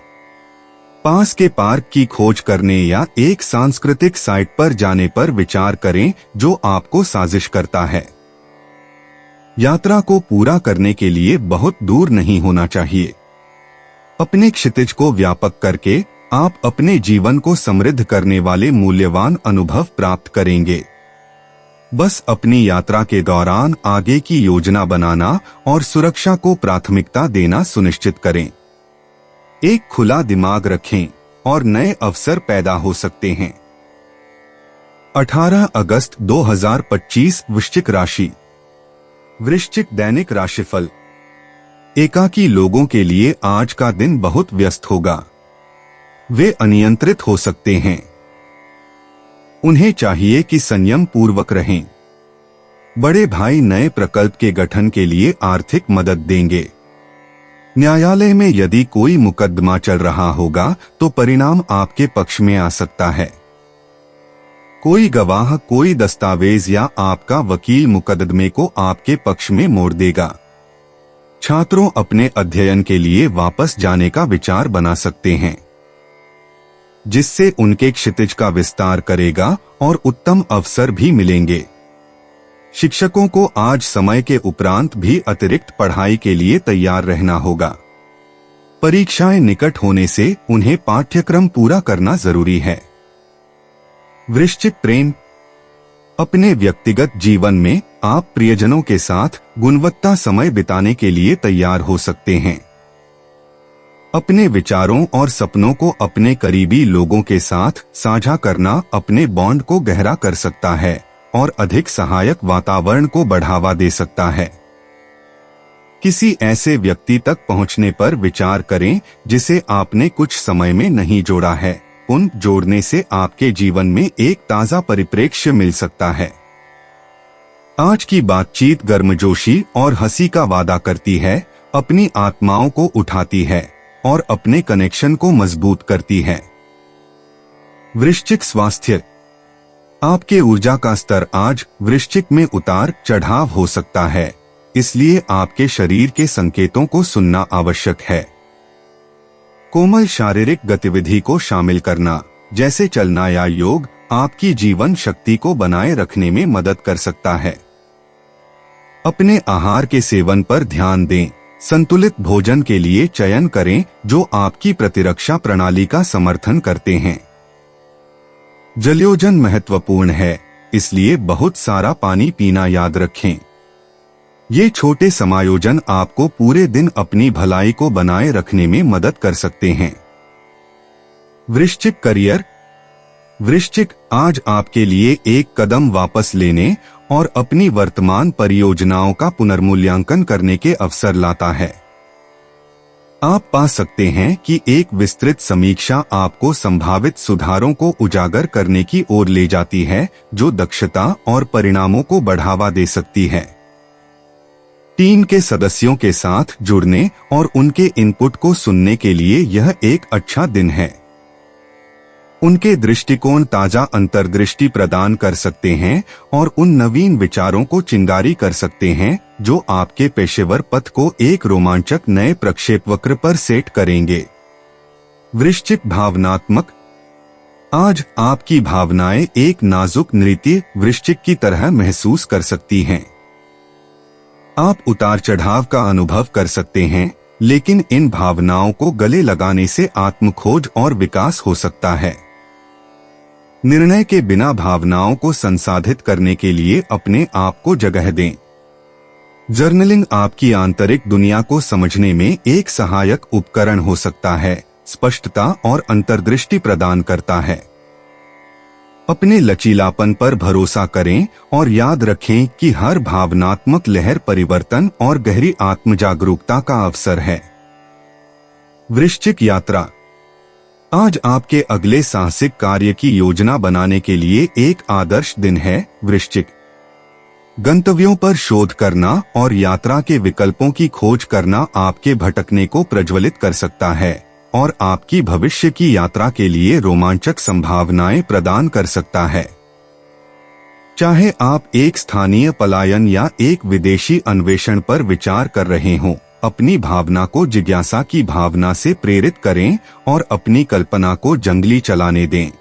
S2: पास के पार्क की खोज करने या एक सांस्कृतिक साइट पर जाने पर विचार करें जो आपको साजिश करता है। यात्रा को पूरा करने के लिए बहुत दूर नहीं होना चाहिए। अपने क्षितिज को व्यापक करके आप अपने जीवन को समृद्ध करने वाले मूल्यवान अनुभव प्राप्त करेंगे। बस अपनी यात्रा के दौरान आगे की योजना बनाना और सुरक्षा को प्राथमिकता देना सुनिश्चित करें। एक खुला दिमाग रखें और नए अवसर पैदा हो सकते हैं। 18 अगस्त 2025 वृश्चिक राशि। वृश्चिक दैनिक राशिफल। एकाकी लोगों के लिए आज का दिन बहुत व्यस्त होगा। वे अनियंत्रित हो सकते हैं। उन्हें चाहिए कि संयम पूर्वक रहें। बड़े भाई नए प्रकल्प के गठन के लिए आर्थिक मदद देंगे। न्यायालय में यदि कोई मुकदमा चल रहा होगा तो परिणाम आपके पक्ष में आ सकता है। कोई गवाह, कोई दस्तावेज या आपका वकील मुकदमे को आपके पक्ष में मोड़ देगा। छात्रों अपने अध्ययन के लिए वापस जाने का विचार बना सकते हैं, जिससे उनके क्षितिज का विस्तार करेगा और उत्तम अवसर भी मिलेंगे। शिक्षकों को आज समय के उपरांत भी अतिरिक्त पढ़ाई के लिए तैयार रहना होगा। परीक्षाएं निकट होने से उन्हें पाठ्यक्रम पूरा करना जरूरी है। वृश्चिक प्रेम। अपने व्यक्तिगत जीवन में आप प्रियजनों के साथ गुणवत्ता समय बिताने के लिए तैयार हो सकते हैं। अपने विचारों और सपनों को अपने करीबी लोगों के साथ साझा करना अपने बॉन्ड को गहरा कर सकता है और अधिक सहायक वातावरण को बढ़ावा दे सकता है। किसी ऐसे व्यक्ति तक पहुंचने पर विचार करें जिसे आपने कुछ समय में नहीं जोड़ा है, पुनः जोड़ने से आपके जीवन में एक ताजा परिप्रेक्ष्य मिल सकता है। आज की बातचीत गर्मजोशी और हंसी का वादा करती है, अपनी आत्माओं को उठाती है और अपने कनेक्शन को मजबूत करती है। वृश्चिक स्वास्थ्य। आपके ऊर्जा का स्तर आज वृश्चिक में उतार चढ़ाव हो सकता है, इसलिए आपके शरीर के संकेतों को सुनना आवश्यक है। कोमल शारीरिक गतिविधि को शामिल करना, जैसे चलना या योग, आपकी जीवन शक्ति को बनाए रखने में मदद कर सकता है। अपने आहार के सेवन पर ध्यान दें। संतुलित भोजन के लिए चयन करें जो आपकी प्रतिरक्षा प्रणाली का समर्थन करते हैं। जलयोजन महत्वपूर्ण है, इसलिए बहुत सारा पानी पीना याद रखें। ये छोटे समायोजन आपको पूरे दिन अपनी भलाई को बनाए रखने में मदद कर सकते हैं। वृश्चिक करियर। वृश्चिक आज आपके लिए एक कदम वापस लेने और अपनी वर्तमान परियोजनाओं का पुनर्मूल्यांकन करने के अवसर लाता है। आप पा सकते हैं कि एक विस्तृत समीक्षा आपको संभावित सुधारों को उजागर करने की ओर ले जाती है, जो दक्षता और परिणामों को बढ़ावा दे सकती है। टीम के सदस्यों के साथ जुड़ने और उनके इनपुट को सुनने के लिए यह एक अच्छा दिन है। उनके दृष्टिकोण ताजा अंतर्दृष्टि प्रदान कर सकते हैं और उन नवीन विचारों को चिंगारी कर सकते हैं जो आपके पेशेवर पथ को एक रोमांचक नए प्रक्षेपवक्र पर सेट करेंगे। वृश्चिक भावनात्मक। आज आपकी भावनाएं एक नाजुक नृत्य वृश्चिक की तरह महसूस कर सकती हैं। आप उतार चढ़ाव का अनुभव कर सकते हैं, लेकिन इन भावनाओं को गले लगाने से आत्मखोज और विकास हो सकता है। निर्णय के बिना भावनाओं को संसाधित करने के लिए अपने आप को जगह दें। जर्नलिंग आपकी आंतरिक दुनिया को समझने में एक सहायक उपकरण हो सकता है, स्पष्टता और अंतर्दृष्टि प्रदान करता है। अपने लचीलापन पर भरोसा करें और याद रखें कि हर भावनात्मक लहर परिवर्तन और गहरी आत्मजागरूकता का अवसर है। वृश्चिक यात्रा। आज आपके अगले साहसिक कार्य की योजना बनाने के लिए एक आदर्श दिन है। वृश्चिक गंतव्यों पर शोध करना और यात्रा के विकल्पों की खोज करना आपके भटकने को प्रज्वलित कर सकता है और आपकी भविष्य की यात्रा के लिए रोमांचक संभावनाएं प्रदान कर सकता है। चाहे आप एक स्थानीय पलायन या एक विदेशी अन्वेषण पर विचार कर रहे हों, अपनी भावना को जिज्ञासा की भावना से प्रेरित करें और अपनी कल्पना को जंगली चलाने दें।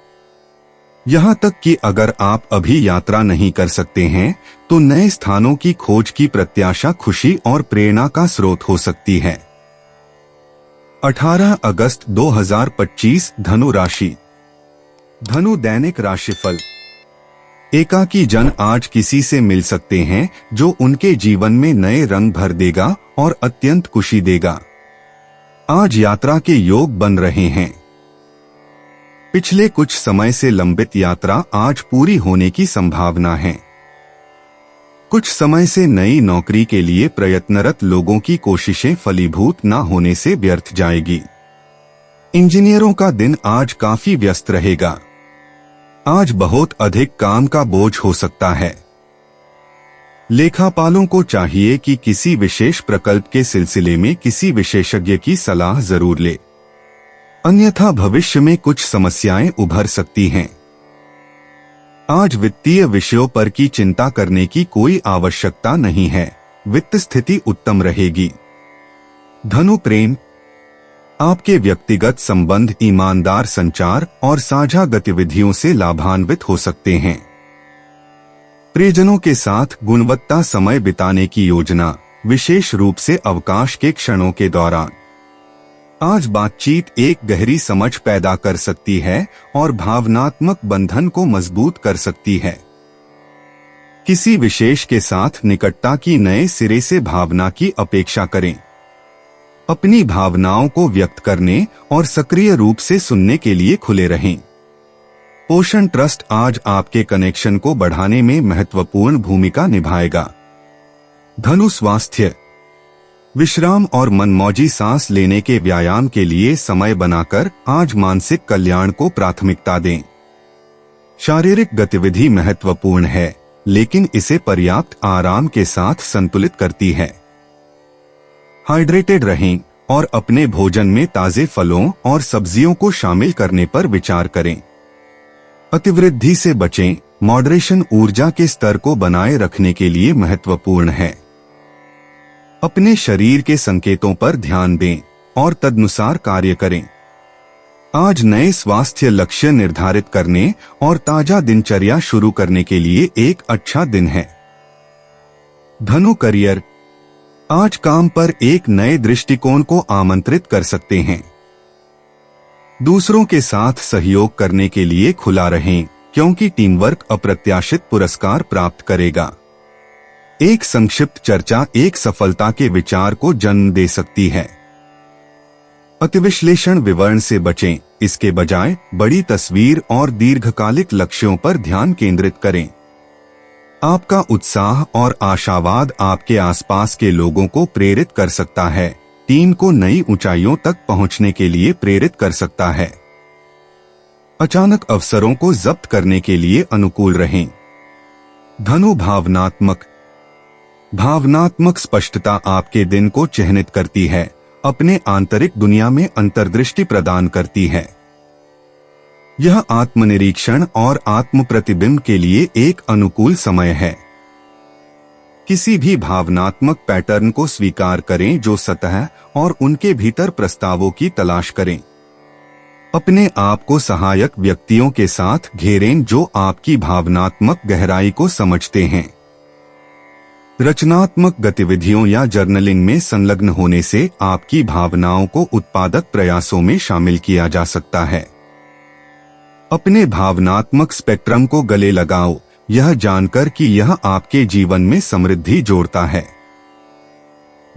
S2: यहाँ तक कि अगर आप अभी यात्रा नहीं कर सकते हैं, तो नए स्थानों की खोज की प्रत्याशा खुशी और प्रेरणा का स्रोत हो सकती है। 18 अगस्त 2025 धनु राशि। धनु दैनिक राशिफल। एकाकी जन आज किसी से मिल सकते हैं जो उनके जीवन में नए रंग भर देगा और अत्यंत खुशी देगा। आज यात्रा के योग बन रहे हैं। पिछले कुछ समय से लंबित यात्रा आज पूरी होने की संभावना है। कुछ समय से नई नौकरी के लिए प्रयत्नरत लोगों की कोशिशें फलीभूत न होने से व्यर्थ जाएगी। इंजीनियरों का दिन आज काफी व्यस्त रहेगा। आज बहुत अधिक काम का बोझ हो सकता है। लेखापालों को चाहिए कि किसी विशेष प्रकल्प के सिलसिले में किसी विशेषज्ञ की सलाह जरूर ले, अन्यथा भविष्य में कुछ समस्याएं उभर सकती हैं। आज वित्तीय विषयों पर की चिंता करने की कोई आवश्यकता नहीं है। वित्त स्थिति उत्तम रहेगी। धनु प्रेम। आपके व्यक्तिगत संबंध ईमानदार संचार और साझा गतिविधियों से लाभान्वित हो सकते हैं। प्रियजनों के साथ गुणवत्ता समय बिताने की योजना, विशेष रूप से अवकाश के क्षणों के दौरान। आज बातचीत एक गहरी समझ पैदा कर सकती है और भावनात्मक बंधन को मजबूत कर सकती है। किसी विशेष के साथ निकटता की नए सिरे से भावना की अपेक्षा करें। अपनी भावनाओं को व्यक्त करने और सक्रिय रूप से सुनने के लिए खुले रहें। पोषण ट्रस्ट आज आपके कनेक्शन को बढ़ाने में महत्वपूर्ण भूमिका निभाएगा। धनु स्वास्थ्य। विश्राम और मनमौजी सांस लेने के व्यायाम के लिए समय बनाकर आज मानसिक कल्याण को प्राथमिकता दें। शारीरिक गतिविधि महत्वपूर्ण है, लेकिन इसे पर्याप्त आराम के साथ संतुलित करती है। हाइड्रेटेड रहें और अपने भोजन में ताजे फलों और सब्जियों को शामिल करने पर विचार करें। अतिवृद्धि से बचें। मॉडरेशन ऊर्जा के स्तर को बनाए रखने के लिए महत्वपूर्ण है। अपने शरीर के संकेतों पर ध्यान दें और तदनुसार कार्य करें। आज नए स्वास्थ्य लक्ष्य निर्धारित करने और ताजा दिनचर्या शुरू करने के लिए एक अच्छा दिन है। धनु करियर, आज काम पर एक नए दृष्टिकोण को आमंत्रित कर सकते हैं। दूसरों के साथ सहयोग करने के लिए खुला रहें, क्योंकि टीम वर्क अप्रत्याशित पुरस्कार प्राप्त करेगा। एक संक्षिप्त चर्चा एक सफलता के विचार को जन्म दे सकती है। अतिविश्लेषण विवरण से बचें, इसके बजाय बड़ी तस्वीर और दीर्घकालिक लक्ष्यों पर ध्यान केंद्रित करें। आपका उत्साह और आशावाद आपके आसपास के लोगों को प्रेरित कर सकता है, टीम को नई ऊंचाइयों तक पहुंचने के लिए प्रेरित कर सकता है। अचानक अवसरों को जब्त करने के लिए अनुकूल रहें। धनु भावनात्मक स्पष्टता आपके दिन को चिह्नित करती है, अपने आंतरिक दुनिया में अंतर्दृष्टि प्रदान करती है। यह आत्मनिरीक्षण और आत्म प्रतिबिंब के लिए एक अनुकूल समय है। किसी भी भावनात्मक पैटर्न को स्वीकार करें जो सतह और उनके भीतर प्रस्तावों की तलाश करें। अपने आप को सहायक व्यक्तियों के साथ घेरें जो आपकी भावनात्मक गहराई को समझते हैं। रचनात्मक गतिविधियों या जर्नलिंग में संलग्न होने से आपकी भावनाओं को उत्पादक प्रयासों में शामिल किया जा सकता है। अपने भावनात्मक स्पेक्ट्रम को गले लगाओ, यह जानकर कि यह आपके जीवन में समृद्धि जोड़ता है।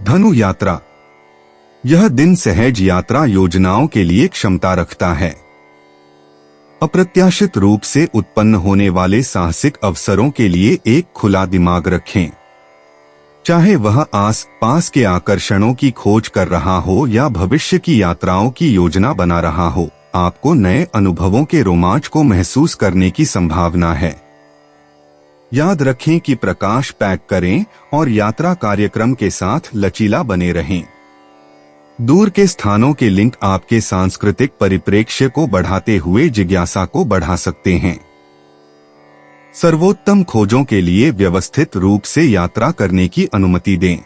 S2: धनु यात्रा, यह दिन सहज यात्रा योजनाओं के लिए क्षमता रखता है। अप्रत्याशित रूप से उत्पन्न होने वाले साहसिक अवसरों के लिए एक खुला दिमाग रखें। चाहे वह आस पास के आकर्षणों की खोज कर रहा हो या भविष्य की यात्राओं की योजना बना रहा हो, आपको नए अनुभवों के रोमांच को महसूस करने की संभावना है। याद रखें कि प्रकाश पैक करें और यात्रा कार्यक्रम के साथ लचीला बने रहें। दूर के स्थानों के लिंक आपके सांस्कृतिक परिप्रेक्ष्य को बढ़ाते हुए जिज्ञासा को बढ़ा सकते हैं। सर्वोत्तम खोजों के लिए व्यवस्थित रूप से यात्रा करने की अनुमति दें।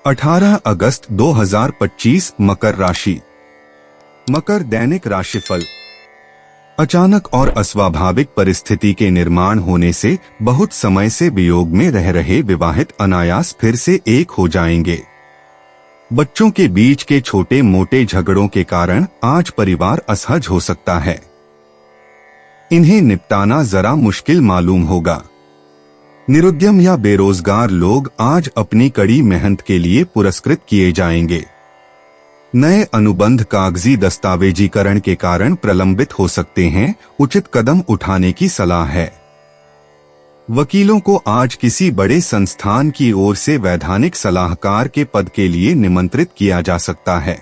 S2: 18 अगस्त 2025 मकर राशि। मकर दैनिक राशिफल। अचानक और अस्वाभाविक परिस्थिति के निर्माण होने से बहुत समय से वियोग में रह रहे विवाहित अनायास फिर से एक हो जाएंगे। बच्चों के बीच के छोटे मोटे झगड़ों के कारण आज परिवार असहज हो सकता है। इन्हें निपटाना जरा मुश्किल मालूम होगा। निरुद्यम या बेरोजगार लोग आज अपनी कड़ी मेहनत के लिए पुरस्कृत किए जाएंगे। नए अनुबंध कागजी दस्तावेजीकरण के कारण प्रलंबित हो सकते हैं, उचित कदम उठाने की सलाह है। वकीलों को आज किसी बड़े संस्थान की ओर से वैधानिक सलाहकार के पद के लिए निमंत्रित किया जा सकता है।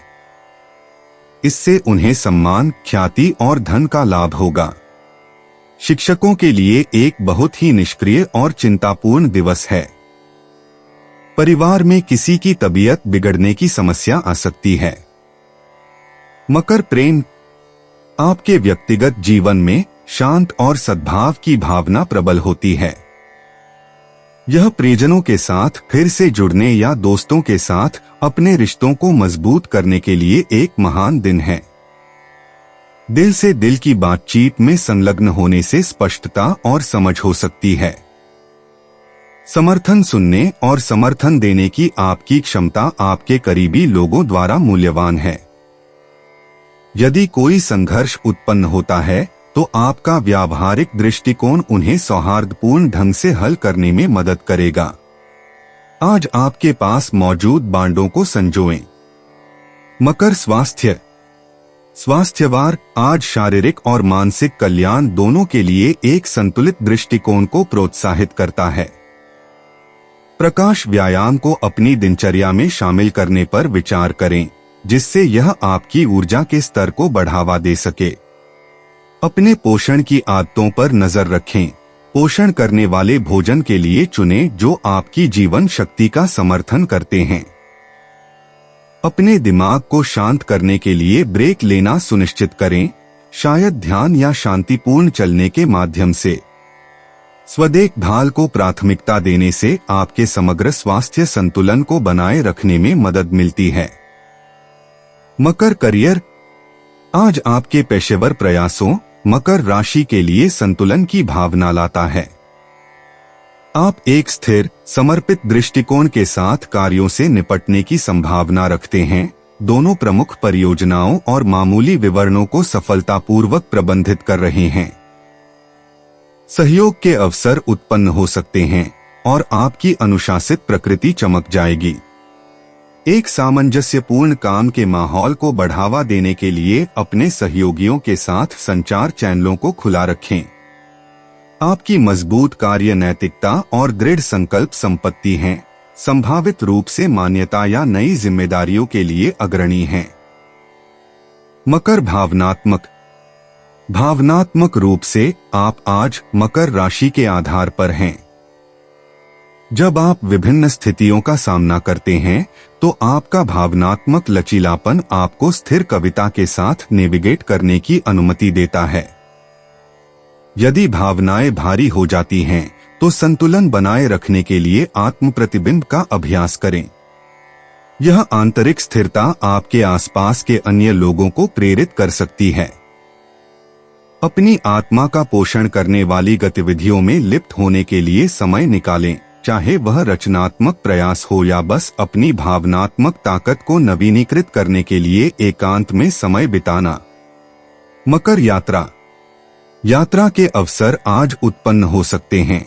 S2: इससे उन्हें सम्मान, ख्याति और धन का लाभ होगा। शिक्षकों के लिए एक बहुत ही निष्क्रिय और चिंतापूर्ण दिवस है। परिवार में किसी की तबीयत बिगड़ने की समस्या आ सकती है। मकर प्रेम। आपके व्यक्तिगत जीवन में शांत और सद्भाव की भावना प्रबल होती है। यह परिजनों के साथ फिर से जुड़ने या दोस्तों के साथ अपने रिश्तों को मजबूत करने के लिए एक महान दिन है। दिल से दिल की बातचीत में संलग्न होने से स्पष्टता और समझ हो सकती है। समर्थन सुनने और समर्थन देने की आपकी क्षमता आपके करीबी लोगों द्वारा मूल्यवान है। यदि कोई संघर्ष उत्पन्न होता है तो आपका व्यावहारिक दृष्टिकोण उन्हें सौहार्दपूर्ण ढंग से हल करने में मदद करेगा। आज आपके पास मौजूद बांडों को संजोएं। मकर स्वास्थ्य। स्वास्थ्यवार आज शारीरिक और मानसिक कल्याण दोनों के लिए एक संतुलित दृष्टिकोण को प्रोत्साहित करता है। प्रकाश व्यायाम को अपनी दिनचर्या में शामिल करने पर विचार करें, जिससे यह आपकी ऊर्जा के स्तर को बढ़ावा दे सके। अपने पोषण की आदतों पर नजर रखें। पोषण करने वाले भोजन के लिए चुनें जो आपकी जीवन शक्ति का समर्थन करते हैं। अपने दिमाग को शांत करने के लिए ब्रेक लेना सुनिश्चित करें, शायद ध्यान या शांतिपूर्ण चलने के माध्यम से। स्वदेखभाल को प्राथमिकता देने से आपके समग्र स्वास्थ्य संतुलन को बनाए रखने में मदद मिलती है। मकर करियर। आज आपके पेशेवर प्रयासों मकर राशि के लिए संतुलन की भावना लाता है। आप एक स्थिर, समर्पित दृष्टिकोण के साथ कार्यों से निपटने की संभावना रखते हैं। दोनों प्रमुख परियोजनाओं और मामूली विवरणों को सफलतापूर्वक प्रबंधित कर रहे हैं। सहयोग के अवसर उत्पन्न हो सकते हैं और आपकी अनुशासित प्रकृति चमक जाएगी। एक सामंजस्यपूर्ण काम के माहौल को बढ़ावा देने के लिए अपने सहयोगियों के साथ संचार चैनलों को खुला रखें। आपकी मजबूत कार्य नैतिकता और दृढ़ संकल्प संपत्ति हैं, संभावित रूप से मान्यता या नई जिम्मेदारियों के लिए अग्रणी हैं। मकर भावनात्मक रूप से आप आज मकर राशि के आधार पर हैं। जब आप विभिन्न स्थितियों का सामना करते हैं तो आपका भावनात्मक लचीलापन आपको स्थिर कविता के साथ नेविगेट करने की अनुमति देता है। यदि भावनाएं भारी हो जाती हैं तो संतुलन बनाए रखने के लिए आत्म प्रतिबिंब का अभ्यास करें। यह आंतरिक स्थिरता आपके आसपास के अन्य लोगों को प्रेरित कर सकती है। अपनी आत्मा का पोषण करने वाली गतिविधियों में लिप्त होने के लिए समय निकालें, चाहे वह रचनात्मक प्रयास हो या बस अपनी भावनात्मक ताकत को नवीनीकृत करने के लिए एकांत में समय बिताना। मकर यात्रा के अवसर आज उत्पन्न हो सकते हैं।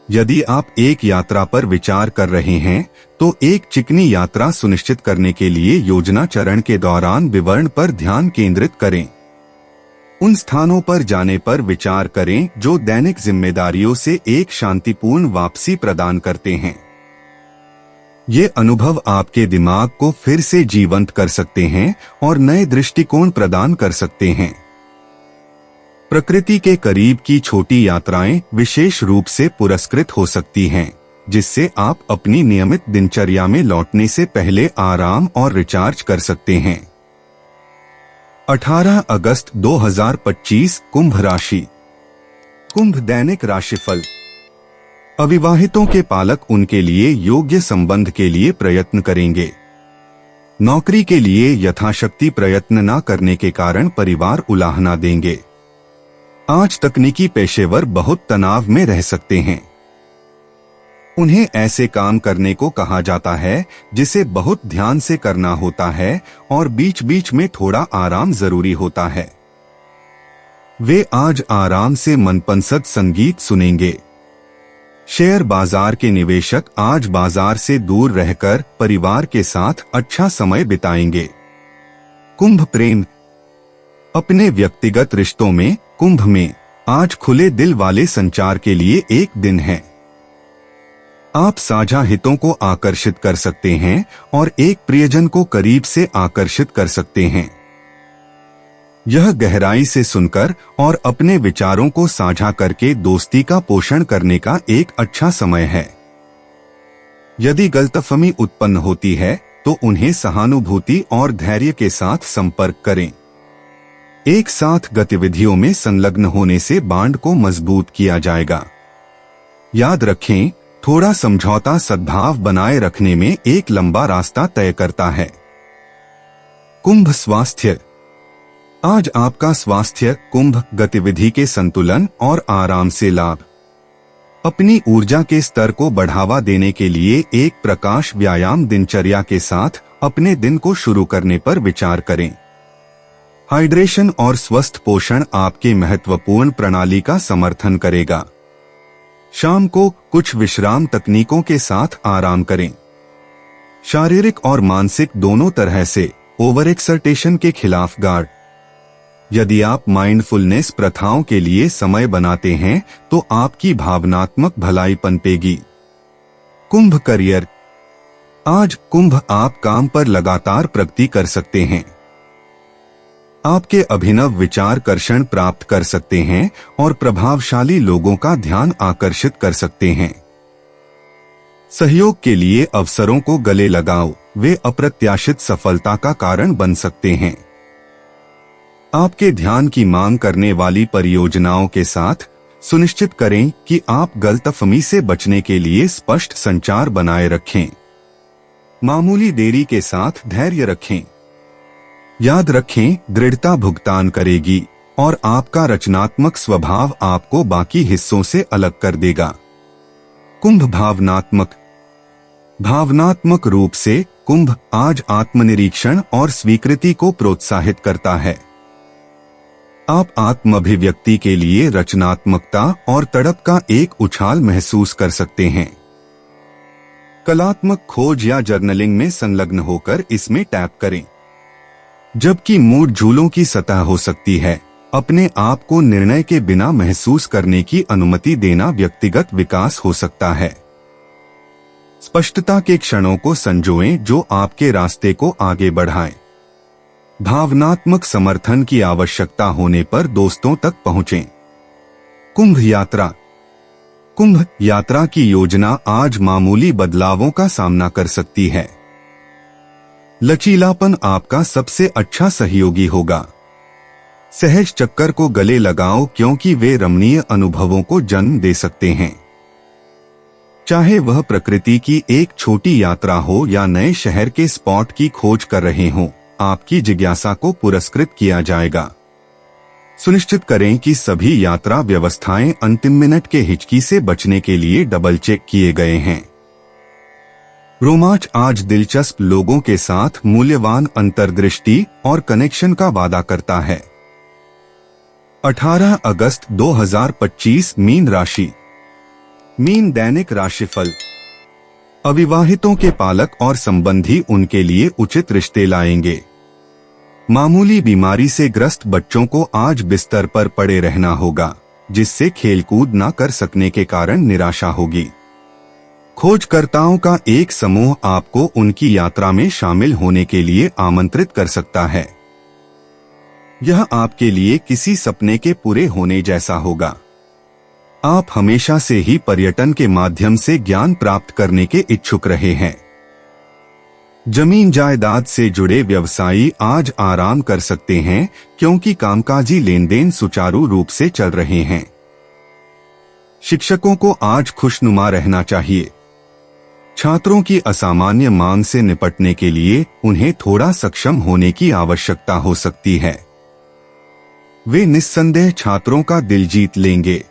S2: यदि आप एक यात्रा पर विचार कर रहे हैं तो एक चिकनी यात्रा सुनिश्चित करने के लिए योजना चरण के दौरान विवरण पर ध्यान केंद्रित करें। उन स्थानों पर जाने पर विचार करें जो दैनिक जिम्मेदारियों से एक शांतिपूर्ण वापसी प्रदान करते हैं। ये अनुभव आपके दिमाग को फिर से जीवंत कर सकते हैं और नए दृष्टिकोण प्रदान कर सकते हैं। प्रकृति के करीब की छोटी यात्राएं विशेष रूप से पुरस्कृत हो सकती हैं, जिससे आप अपनी नियमित दिनचर्या में लौटने से पहले आराम और रिचार्ज कर सकते हैं। 18 अगस्त 2025 कुंभ राशि। कुंभ दैनिक राशिफल। अविवाहितों के पालक उनके लिए योग्य संबंध के लिए प्रयत्न करेंगे। नौकरी के लिए यथाशक्ति प्रयत्न न करने के कारण परिवार उलाहना देंगे। आज तकनीकी पेशेवर बहुत तनाव में रह सकते हैं। उन्हें ऐसे काम करने को कहा जाता है जिसे बहुत ध्यान से करना होता है और बीच बीच में थोड़ा आराम जरूरी होता है। वे आज आराम से मनपसंद संगीत सुनेंगे। शेयर बाजार के निवेशक आज बाजार से दूर रहकर परिवार के साथ अच्छा समय बिताएंगे। कुंभ प्रेम। अपने व्यक्तिगत रिश्तों में कुंभ में आज खुले दिल वाले संचार के लिए एक दिन है। आप साझा हितों को आकर्षित कर सकते हैं और एक प्रियजन को करीब से आकर्षित कर सकते हैं। यह गहराई से सुनकर और अपने विचारों को साझा करके दोस्ती का पोषण करने का एक अच्छा समय है। यदि गलतफहमी उत्पन्न होती है तो उन्हें सहानुभूति और धैर्य के साथ संपर्क करें। एक साथ गतिविधियों में संलग्न होने से बांड को मजबूत किया जाएगा। याद रखें, थोड़ा समझौता सद्भाव बनाए रखने में एक लंबा रास्ता तय करता है। कुंभ स्वास्थ्य। आज आपका स्वास्थ्य कुंभ गतिविधि के संतुलन और आराम से लाभ। अपनी ऊर्जा के स्तर को बढ़ावा देने के लिए एक प्रकाश व्यायाम दिनचर्या के साथ अपने दिन को शुरू करने पर विचार करें। हाइड्रेशन और स्वस्थ पोषण आपके महत्वपूर्ण प्रणाली का समर्थन करेगा। शाम को कुछ विश्राम तकनीकों के साथ आराम करें। शारीरिक और मानसिक दोनों तरह से ओवर एक्सर्टेशन के खिलाफ गार्ड। यदि आप माइंडफुलनेस प्रथाओं के लिए समय बनाते हैं तो आपकी भावनात्मक भलाई पनपेगी। कुंभ करियर। आज कुंभ आप काम पर लगातार प्रगति कर सकते हैं। आपके अभिनव विचार कर्षण प्राप्त कर सकते हैं और प्रभावशाली लोगों का ध्यान आकर्षित कर सकते हैं। सहयोग के लिए अवसरों को गले लगाओ, वे अप्रत्याशित सफलता का कारण बन सकते हैं। आपके ध्यान की मांग करने वाली परियोजनाओं के साथ सुनिश्चित करें कि आप गलतफहमी से बचने के लिए स्पष्ट संचार बनाए रखें। मामूली देरी के साथ धैर्य रखें। याद रखें, दृढ़ता भुगतान करेगी और आपका रचनात्मक स्वभाव आपको बाकी हिस्सों से अलग कर देगा। कुंभ भावनात्मक रूप से कुंभ आज आत्मनिरीक्षण और स्वीकृति को प्रोत्साहित करता है। आप आत्माभिव्यक्ति के लिए रचनात्मकता और तड़प का एक उछाल महसूस कर सकते हैं। कलात्मक खोज या जर्नलिंग में संलग्न होकर इसमें टैप करें। जबकि मूड झूलों की सतह हो सकती है, अपने आप को निर्णय के बिना महसूस करने की अनुमति देना व्यक्तिगत विकास हो सकता है। स्पष्टता के क्षणों को संजोएं जो आपके रास्ते को आगे बढ़ाएं। भावनात्मक समर्थन की आवश्यकता होने पर दोस्तों तक पहुंचें। कुंभ यात्रा की योजना आज मामूली बदलावों का सामना कर सकती है। लचीलापन आपका सबसे अच्छा सहयोगी होगा। सहज चक्कर को गले लगाओ क्योंकि वे रमणीय अनुभवों को जन्म दे सकते हैं। चाहे वह प्रकृति की एक छोटी यात्रा हो या नए शहर के स्पॉट की खोज कर रहे हों, आपकी जिज्ञासा को पुरस्कृत किया जाएगा। सुनिश्चित करें कि सभी यात्रा व्यवस्थाएं अंतिम मिनट के हिचकी से बचने के लिए डबल चेक किए गए हैं। रोमांच आज दिलचस्प लोगों के साथ मूल्यवान अंतर्दृष्टि और कनेक्शन का वादा करता है। 18 अगस्त 2025 मीन राशि। मीन दैनिक राशिफल। अविवाहितों के पालक और संबंधी उनके लिए उचित रिश्ते लाएंगे। मामूली बीमारी से ग्रस्त बच्चों को आज बिस्तर पर पड़े रहना होगा, जिससे खेलकूद न कर सकने के कारण निराशा होगी। खोजकर्ताओं का एक समूह आपको उनकी यात्रा में शामिल होने के लिए आमंत्रित कर सकता है। यह आपके लिए किसी सपने के पूरे होने जैसा होगा। आप हमेशा से ही पर्यटन के माध्यम से ज्ञान प्राप्त करने के इच्छुक रहे हैं। जमीन जायदाद से जुड़े व्यवसायी आज आराम कर सकते हैं क्योंकि कामकाजी लेनदेन सुचारू रूप से चल रहे हैं। शिक्षकों को आज खुशनुमा रहना चाहिए। छात्रों की असामान्य मांग से निपटने के लिए उन्हें थोड़ा सक्षम होने की आवश्यकता हो सकती है। वे निस्संदेह छात्रों का दिल जीत लेंगे।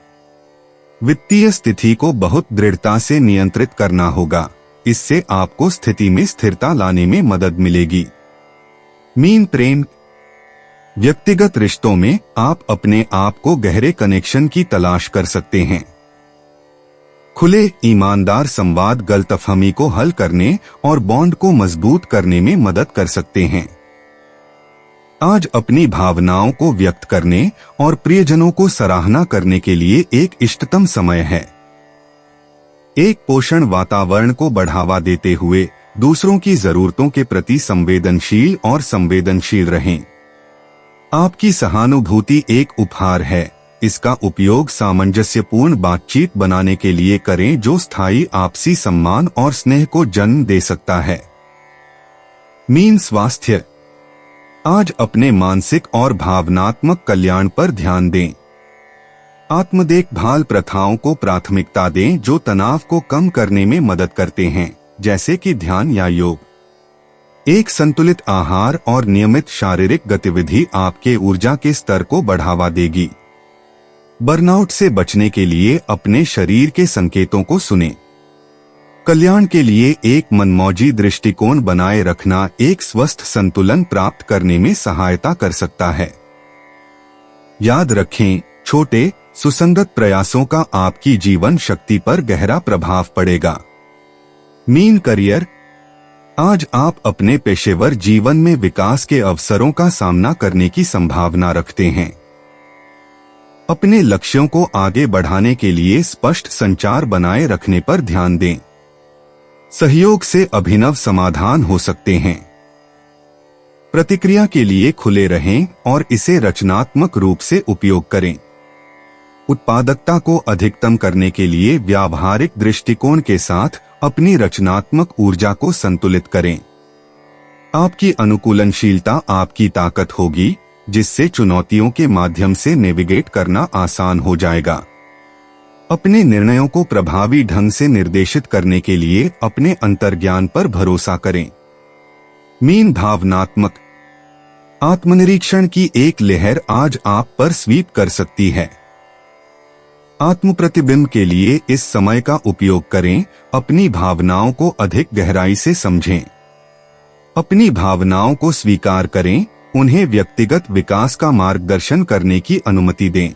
S2: वित्तीय स्थिति को बहुत दृढ़ता से नियंत्रित करना होगा, इससे आपको स्थिति में स्थिरता लाने में मदद मिलेगी। मीन प्रेम। व्यक्तिगत रिश्तों में आप अपने आप को गहरे कनेक्शन की तलाश कर सकते हैं। खुले ईमानदार संवाद गलतफहमी को हल करने और बॉन्ड को मजबूत करने में मदद कर सकते हैं। आज अपनी भावनाओं को व्यक्त करने और प्रियजनों को सराहना करने के लिए एक इष्टतम समय है। एक पोषण वातावरण को बढ़ावा देते हुए दूसरों की जरूरतों के प्रति संवेदनशील रहें। आपकी सहानुभूति एक उपहार है, इसका उपयोग सामंजस्यपूर्ण बातचीत बनाने के लिए करें जो स्थायी आपसी सम्मान और स्नेह को जन्म दे सकता है। मीन स्वास्थ्य। आज अपने मानसिक और भावनात्मक कल्याण पर ध्यान दें। आत्म देखभाल प्रथाओं को प्राथमिकता दें जो तनाव को कम करने में मदद करते हैं, जैसे कि ध्यान या योग। एक संतुलित आहार और नियमित शारीरिक गतिविधि आपके ऊर्जा के स्तर को बढ़ावा देगी। बर्नआउट से बचने के लिए अपने शरीर के संकेतों को सुनें। कल्याण के लिए एक मनमौजी दृष्टिकोण बनाए रखना एक स्वस्थ संतुलन प्राप्त करने में सहायता कर सकता है। याद रखें, छोटे सुसंगत प्रयासों का आपकी जीवन शक्ति पर गहरा प्रभाव पड़ेगा। Mean career. आज आप अपने पेशेवर जीवन में विकास के अवसरों का सामना करने की संभावना रखते हैं। अपने लक्ष्यों को आगे बढ़ाने के लिए स्पष्ट संचार बनाए रखने पर ध्यान दें। सहयोग से अभिनव समाधान हो सकते हैं। प्रतिक्रिया के लिए खुले रहें और इसे रचनात्मक रूप से उपयोग करें। उत्पादकता को अधिकतम करने के लिए व्यावहारिक दृष्टिकोण के साथ अपनी रचनात्मक ऊर्जा को संतुलित करें। आपकी अनुकूलनशीलता आपकी ताकत होगी, जिससे चुनौतियों के माध्यम से नेविगेट करना आसान हो जाएगा। अपने निर्णयों को प्रभावी ढंग से निर्देशित करने के लिए अपने अंतर्ज्ञान पर भरोसा करें। मीन भावनात्मक आत्मनिरीक्षण की एक लहर आज आप पर स्वीप कर सकती है। आत्म प्रतिबिंब के लिए इस समय का उपयोग करें, अपनी भावनाओं को अधिक गहराई से समझें। अपनी भावनाओं को स्वीकार करें, उन्हें व्यक्तिगत विकास का मार्गदर्शन करने की अनुमति दें।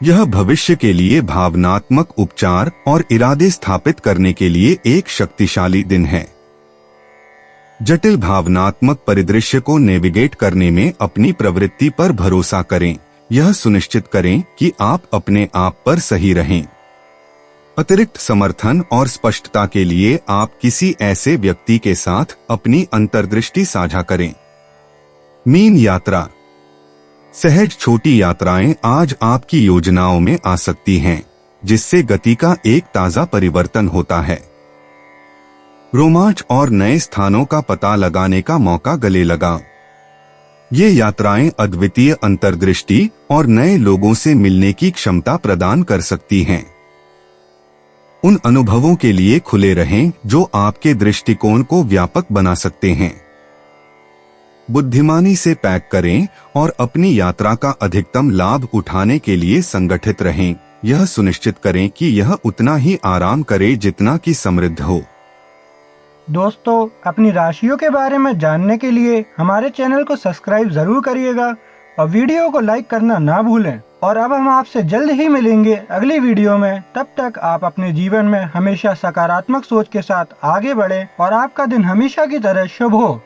S2: यह भविष्य के लिए भावनात्मक उपचार और इरादे स्थापित करने के लिए एक शक्तिशाली दिन है। जटिल भावनात्मक परिदृश्य को नेविगेट करने में अपनी प्रवृत्ति पर भरोसा करें। यह सुनिश्चित करें कि आप अपने आप पर सही रहें। अतिरिक्त समर्थन और स्पष्टता के लिए आप किसी ऐसे व्यक्ति के साथ अपनी अंतर्दृष्टि साझा करें। मीन यात्रा सहज छोटी यात्राएं आज आपकी योजनाओं में आ सकती हैं, जिससे गति का एक ताजा परिवर्तन होता है। रोमांच और नए स्थानों का पता लगाने का मौका गले लगा। ये यात्राएं अद्वितीय अंतर्दृष्टि और नए लोगों से मिलने की क्षमता प्रदान कर सकती हैं। उन अनुभवों के लिए खुले रहें जो आपके दृष्टिकोण को व्यापक बना सकते हैं। बुद्धिमानी से पैक करें और अपनी यात्रा का अधिकतम लाभ उठाने के लिए संगठित रहें। यह सुनिश्चित करें कि यह उतना ही आराम करे जितना कि समृद्ध हो।
S1: दोस्तों, अपनी राशियों के बारे में जानने के लिए हमारे चैनल को सब्सक्राइब जरूर करिएगा और वीडियो को लाइक करना ना भूलें। और अब हम आपसे जल्द ही मिलेंगे अगली वीडियो में। तब तक आप अपने जीवन में हमेशा सकारात्मक सोच के साथ आगे बढ़ें और आपका दिन हमेशा की तरह शुभ हो।